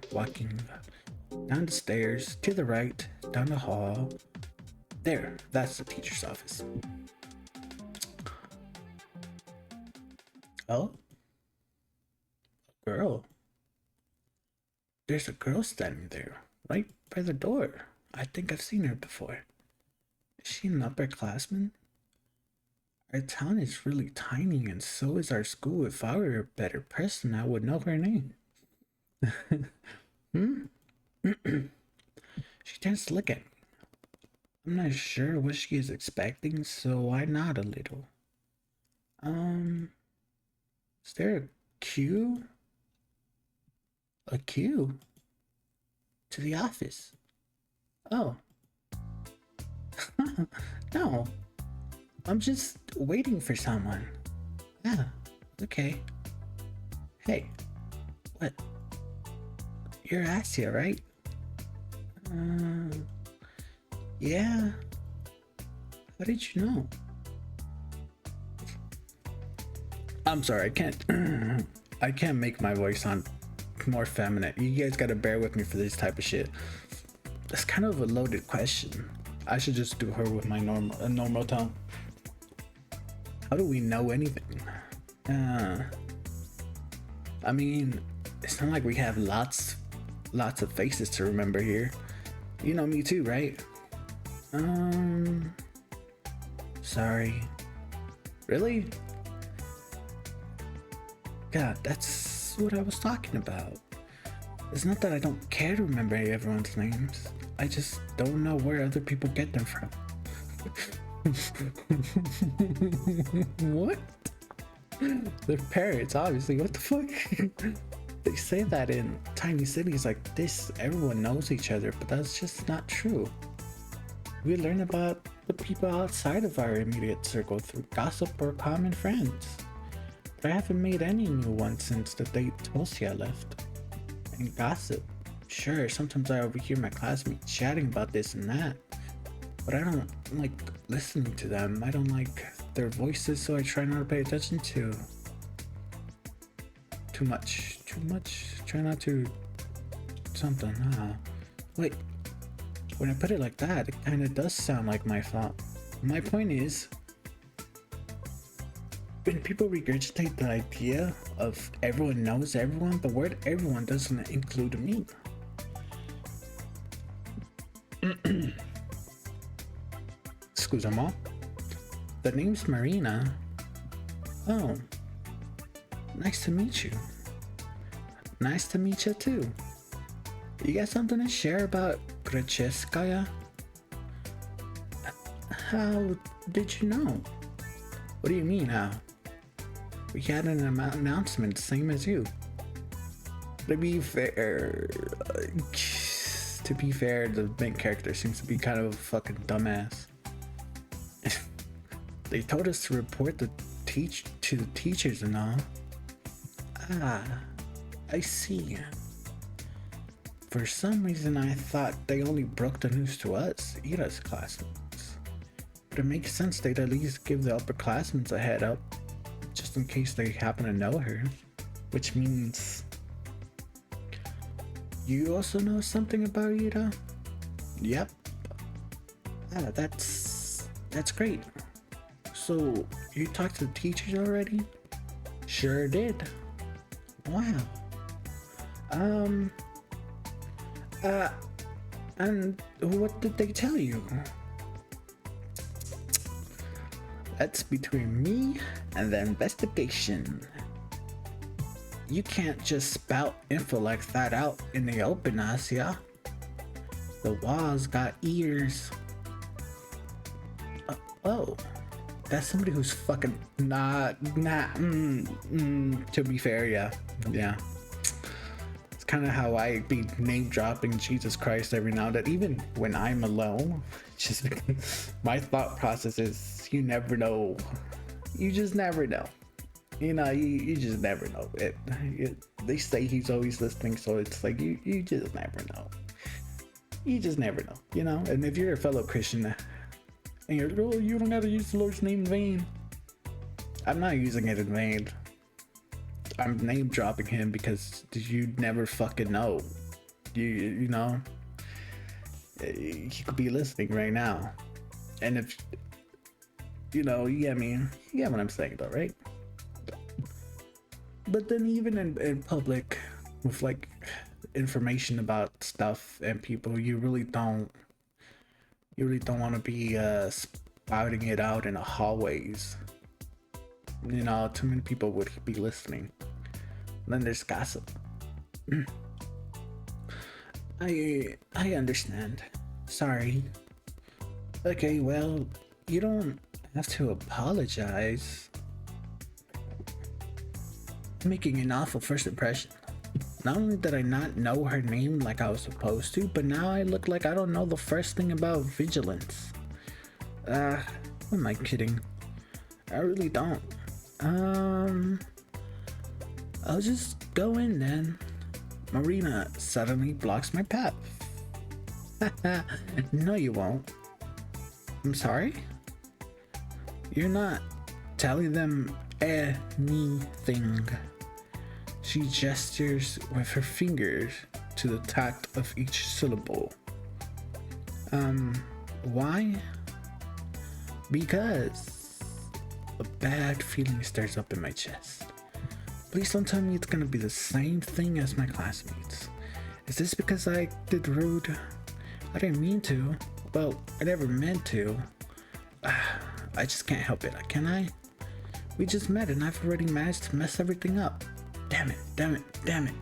down the stairs, to the right, down the hall. There, that's the teacher's office. Oh? A girl. There's a girl standing there, right by the door. I think I've seen her before. Is she an upperclassman? Our town is really tiny, and so is our school. If I were a better person, I would know her name. She tends to look at me. I'm not sure what she is expecting, so I nod a little. Is there a queue? A queue? To the office? Oh. No. I'm just waiting for someone. Yeah, okay. Hey, what? You're Asia, right? Yeah. How did you know? I'm sorry, I can't make my voice sound more feminine. You guys gotta bear with me for this type of shit. That's kind of a loaded question. I should just do her with my normal tone. How do we know anything? I mean, it's not like we have lots of faces to remember here. You know me too, right? Sorry. Really? God, that's what I was talking about. It's not that I don't care to remember everyone's names. I just don't know where other people get them from. What? Their parents, obviously. What the fuck? They say that in tiny cities like this, everyone knows each other, but that's just not true. We learn about the people outside of our immediate circle through gossip or common friends. But I haven't made any new ones since the day Tosia left. And gossip. Sure, sometimes I overhear my classmates chatting about this and that, but I don't like listening to them. I don't like their voices, so I try not to pay attention to too much. Try not to something. Wait, when I put it like that, it kind of does sound like my fault. My point is, when people regurgitate the idea of everyone knows everyone, the word everyone doesn't include me. Excuse-moi. The name's Marina. Oh, nice to meet you. Nice to meet you too. You got something to share about Gracheskaya? How did you know? What do you mean, how? We had an announcement, same as you. To be fair, the main character seems to be kind of a fucking dumbass. They told us to report to the teachers and all. Ah, I see. For some reason, I thought they only broke the news to us, Ira's classmates. But it makes sense they'd at least give the upperclassmen a head up, just in case they happen to know her. Which means... You also know something about Ira? Yep. Ah, that's great. So, you talked to the teachers already? Sure did. Wow. And what did they tell you? That's between me and the investigation. You can't just spout info like that out in the open, Asia. The walls got ears. Oh, that's somebody who's fucking to be fair, yeah. kind of how I be name dropping Jesus Christ every now and then, even when I'm alone. Just my thought process is, you never know. You just never know. You know, you just never know. They say he's always listening, so it's like you just never know. You just never know, you know. And if you're a fellow Christian and you're, oh, you don't gotta use the Lord's name in vain. I'm not using it in vain. I'm name dropping him because you never fucking know. You know, he could be listening right now, and if you know, you get me. You get what I'm saying, though, right? But then even in public, with like information about stuff and people, you really don't want to be spouting it out in the hallways. You know, too many people would be listening. Then there's gossip. I understand. Sorry. Okay, well, you don't have to apologize. Making an awful first impression. Not only did I not know her name like I was supposed to, but now I look like I don't know the first thing about vigilance. Who am I kidding? I really don't. I'll just go in then. Marina suddenly blocks my path. No, you won't. I'm sorry? You're not telling them anything. She gestures with her fingers to the tact of each syllable. Why? Because a bad feeling stirs up in my chest. Please don't tell me it's gonna be the same thing as my classmates. Is this because I did rude? I didn't mean to. Well, I never meant to. I just can't help it, can I? We just met and I've already managed to mess everything up. Damn it, damn it, damn it.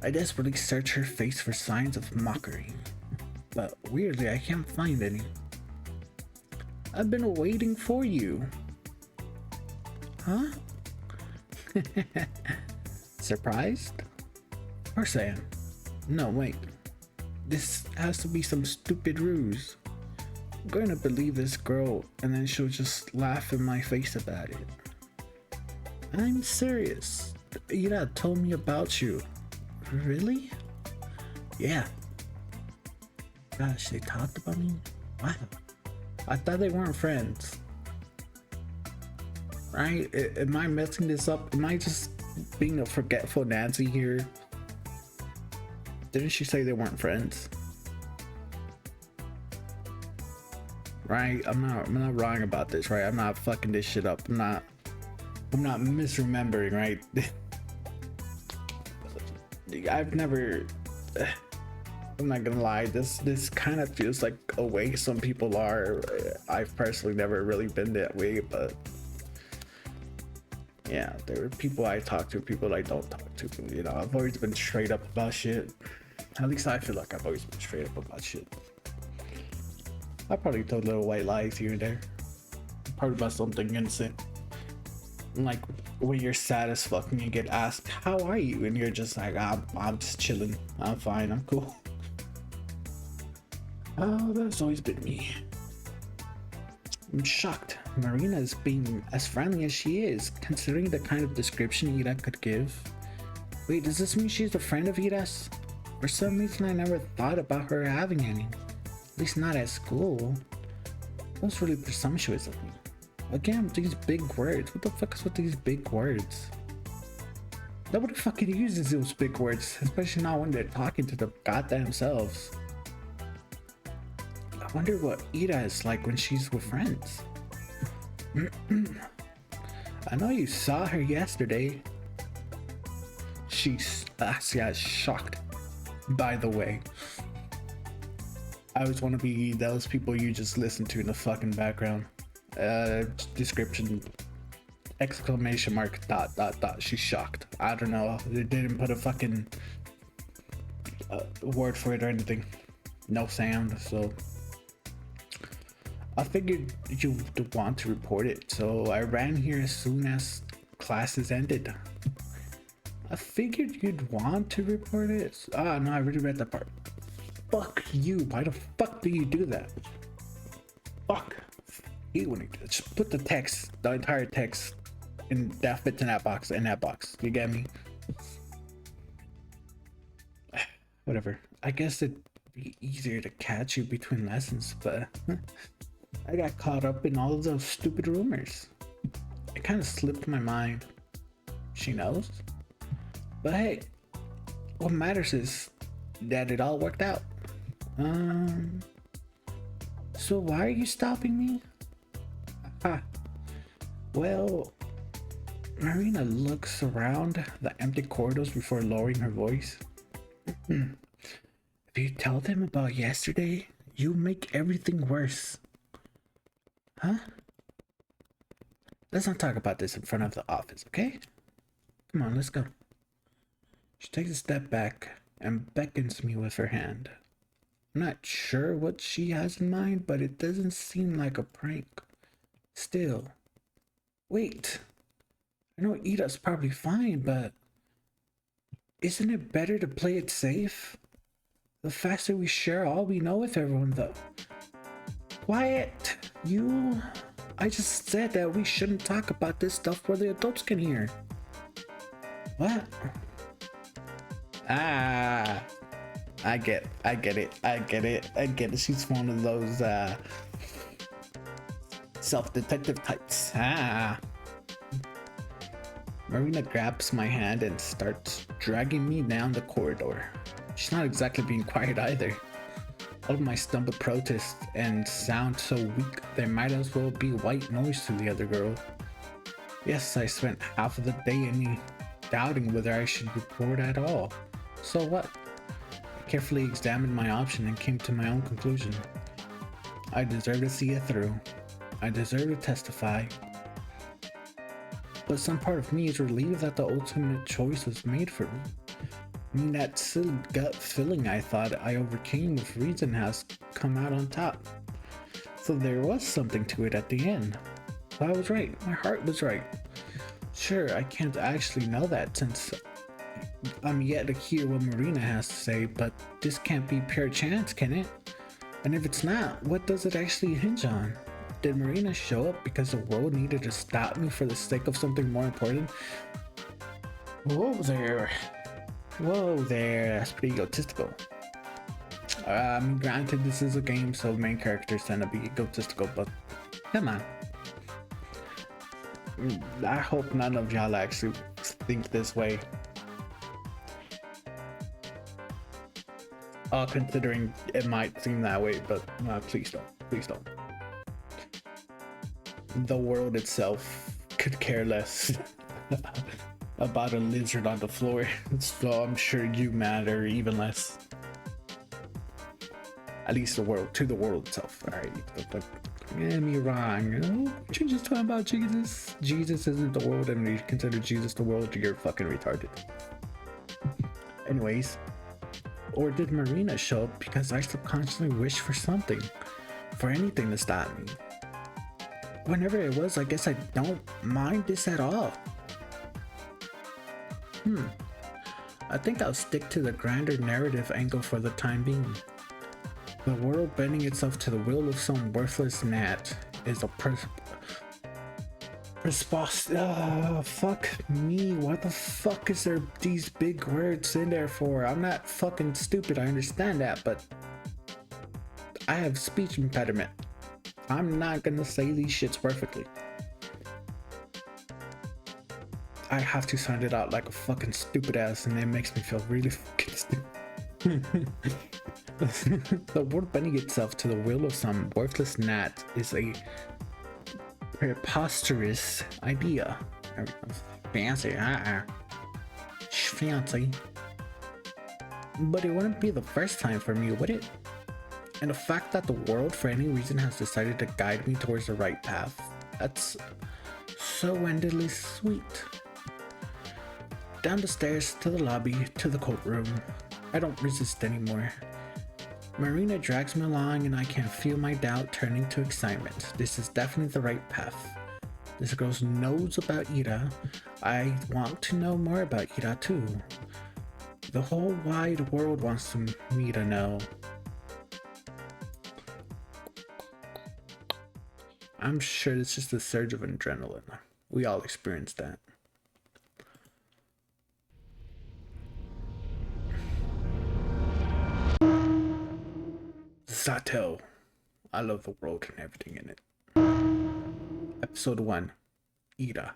I desperately search her face for signs of mockery, but weirdly I can't find any. I've been waiting for you. Huh? Surprised? Of course I am. No, wait. This has to be some stupid ruse. I'm going to believe this girl and then she'll just laugh in my face about it. I'm serious. Ira told me about you. Really? Yeah. Gosh, they talked about me? Wow. I thought they weren't friends. Right? Am I messing this up? Am I just being a forgetful Nancy here? Didn't she say they weren't friends? Right? I'm not wrong about this, right? I'm not fucking this shit up. I'm not misremembering, right? I've never, I'm not gonna lie, this kind of feels like a way some people are. I've personally never really been that way, but yeah, there are people I talk to, people I don't talk to. You know, I've always been straight up about shit. At least I feel like I've always been straight up about shit. I probably told little white lies here and there. Probably about something innocent. Like when you're sad as fuck and you get asked, how are you? And you're just like, I'm just chilling. I'm fine. I'm cool. Oh, that's always been me. I'm shocked. Marina is being as friendly as she is, considering the kind of description Ira could give. Wait, does this mean she's a friend of Ira's? For some reason I never thought about her having any. At least not at school. That was really presumptuous of me. Again, these big words. What the fuck is with these big words? Nobody fucking uses those big words, especially not when they're talking to the goddamn selves. I wonder what Ira is like when she's with friends. I know you saw her yesterday. She's shocked, by the way. I always want to be those people you just listen to in the fucking background. Description, exclamation mark, ... She's shocked. I don't know. They didn't put a fucking word for it or anything. No sound, so I figured you'd want to report it, so I ran here as soon as classes ended. I figured you'd want to report it. Ah, no, I already read that part. Fuck you. Why the fuck do you do that? Fuck. You want to just put the text, the entire text, and that fits in that box. You get me? Whatever. I guess it'd be easier to catch you between lessons, but I got caught up in all of those stupid rumors. It kind of slipped my mind. She knows. But hey, what matters is that it all worked out. So why are you stopping me? Well, Marina looks around the empty corridors before lowering her voice. If you tell them about yesterday, you make everything worse. Huh? Let's not talk about this in front of the office, okay? Come on, let's go. She takes a step back and beckons me with her hand. I'm not sure what she has in mind, but it doesn't seem like a prank. Still. Wait. I know Ida's probably fine, but isn't it better to play it safe? The faster we share all we know with everyone, though. Quiet! I just said that we shouldn't talk about this stuff where the adults can hear. What? Ah, I get it. She's one of those self-detective types. Marina grabs my hand and starts dragging me down the corridor. She's not exactly being quiet either. All of my stumbled protests and sound so weak they might as well be white noise to the other girl. Yes, I spent half of the day in me doubting whether I should report at all. So what? I carefully examined my option and came to my own conclusion. I deserve to see it through. I deserve to testify. But some part of me is relieved that the ultimate choice was made for me. I mean, that silly gut feeling I thought I overcame with reason has come out on top. So there was something to it at the end. So I was right. My heart was right. Sure, I can't actually know that since I'm yet to hear what Marina has to say, but this can't be pure chance, can it? And if it's not, what does it actually hinge on? Did Marina show up because the world needed to stop me for the sake of something more important? Whoa there, that's pretty egotistical. I mean, granted, this is a game, so main characters tend to be egotistical, but come on. I hope none of y'all actually think this way. Considering it might seem that way, but please don't. The world itself could care less about a lizard on the floor, so I'm sure you matter even less. At least to the world itself. Alright, don't get me wrong. You're just talking about Jesus. Jesus isn't the world, and you consider Jesus the world, you're fucking retarded. Anyways, or did Marina show up because I subconsciously wished for something, for anything to stop me? Whenever it was, I guess I don't mind this at all. I think I'll stick to the grander narrative angle for the time being. The world bending itself to the will of some worthless gnat is a fuck me, what the fuck is there these big words in there for? I'm not fucking stupid, I understand that, but I have speech impediment. I'm not gonna say these shits perfectly. I have to sound it out like a fucking stupid ass, and it makes me feel really fucking stupid. The world bending itself to the will of some worthless gnat is a preposterous idea. Fancy, fancy. But it wouldn't be the first time for me, would it? And the fact that the world for any reason has decided to guide me towards the right path, that's so endlessly sweet. Down the stairs, to the lobby, to the courtroom. I don't resist anymore. Marina drags me along and I can feel my doubt turning to excitement. This is definitely the right path. This girl knows about Ira. I want to know more about Ira too. The whole wide world wants me to know. I'm sure it's just a surge of adrenaline. We all experienced that. ZATO. I love the world and everything in it. Episode 1. Ira.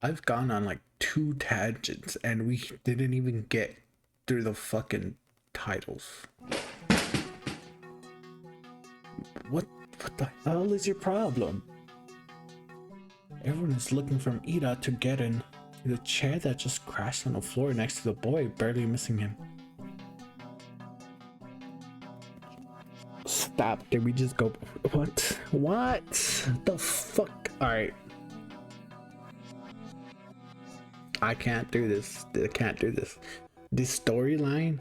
I've gone on like 2 tangents and we didn't even get through the fucking titles. What the hell is your problem? Everyone is looking from Ira to get in the chair that just crashed on the floor next to the boy, barely missing him. Stop. Did we just go? What? What the fuck? Alright. I can't do this. I can't do this. This storyline,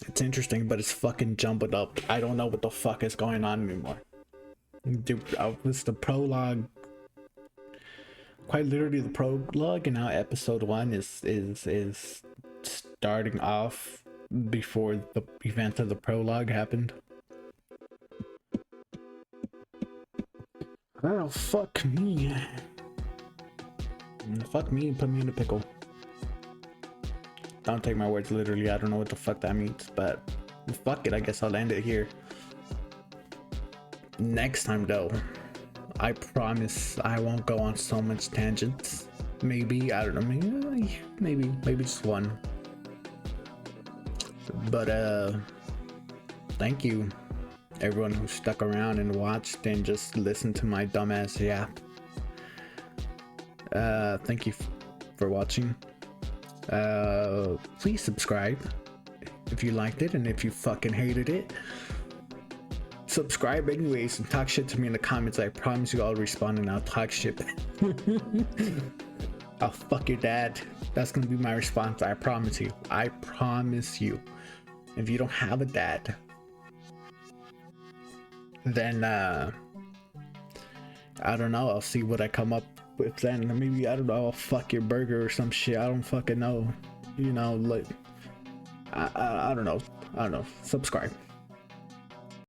it's interesting, but it's fucking jumbled up. I don't know what the fuck is going on anymore. Dude, was the prologue, quite literally the prologue, and now episode 1 is starting off before the event of the prologue happened. Oh, fuck me. Fuck me and put me in a pickle. Don't take my words literally. I don't know what the fuck that means, but fuck it. I guess I'll end it here. Next time though, I promise I won't go on so much tangents. Maybe, I don't know, maybe just one. But thank you everyone who stuck around and watched and just listened to my dumbass yap. Thank you for watching. Please subscribe if you liked it, and if you fucking hated it, subscribe anyways and talk shit to me in the comments. I promise you I'll respond and I'll talk shit. I'll fuck your dad. That's gonna be my response. I promise you. I promise you. If you don't have a dad, then I don't know, I'll see what I come up with then. Maybe, I don't know, I'll fuck your burger or some shit. I don't fucking know. You know, like I don't know. Subscribe.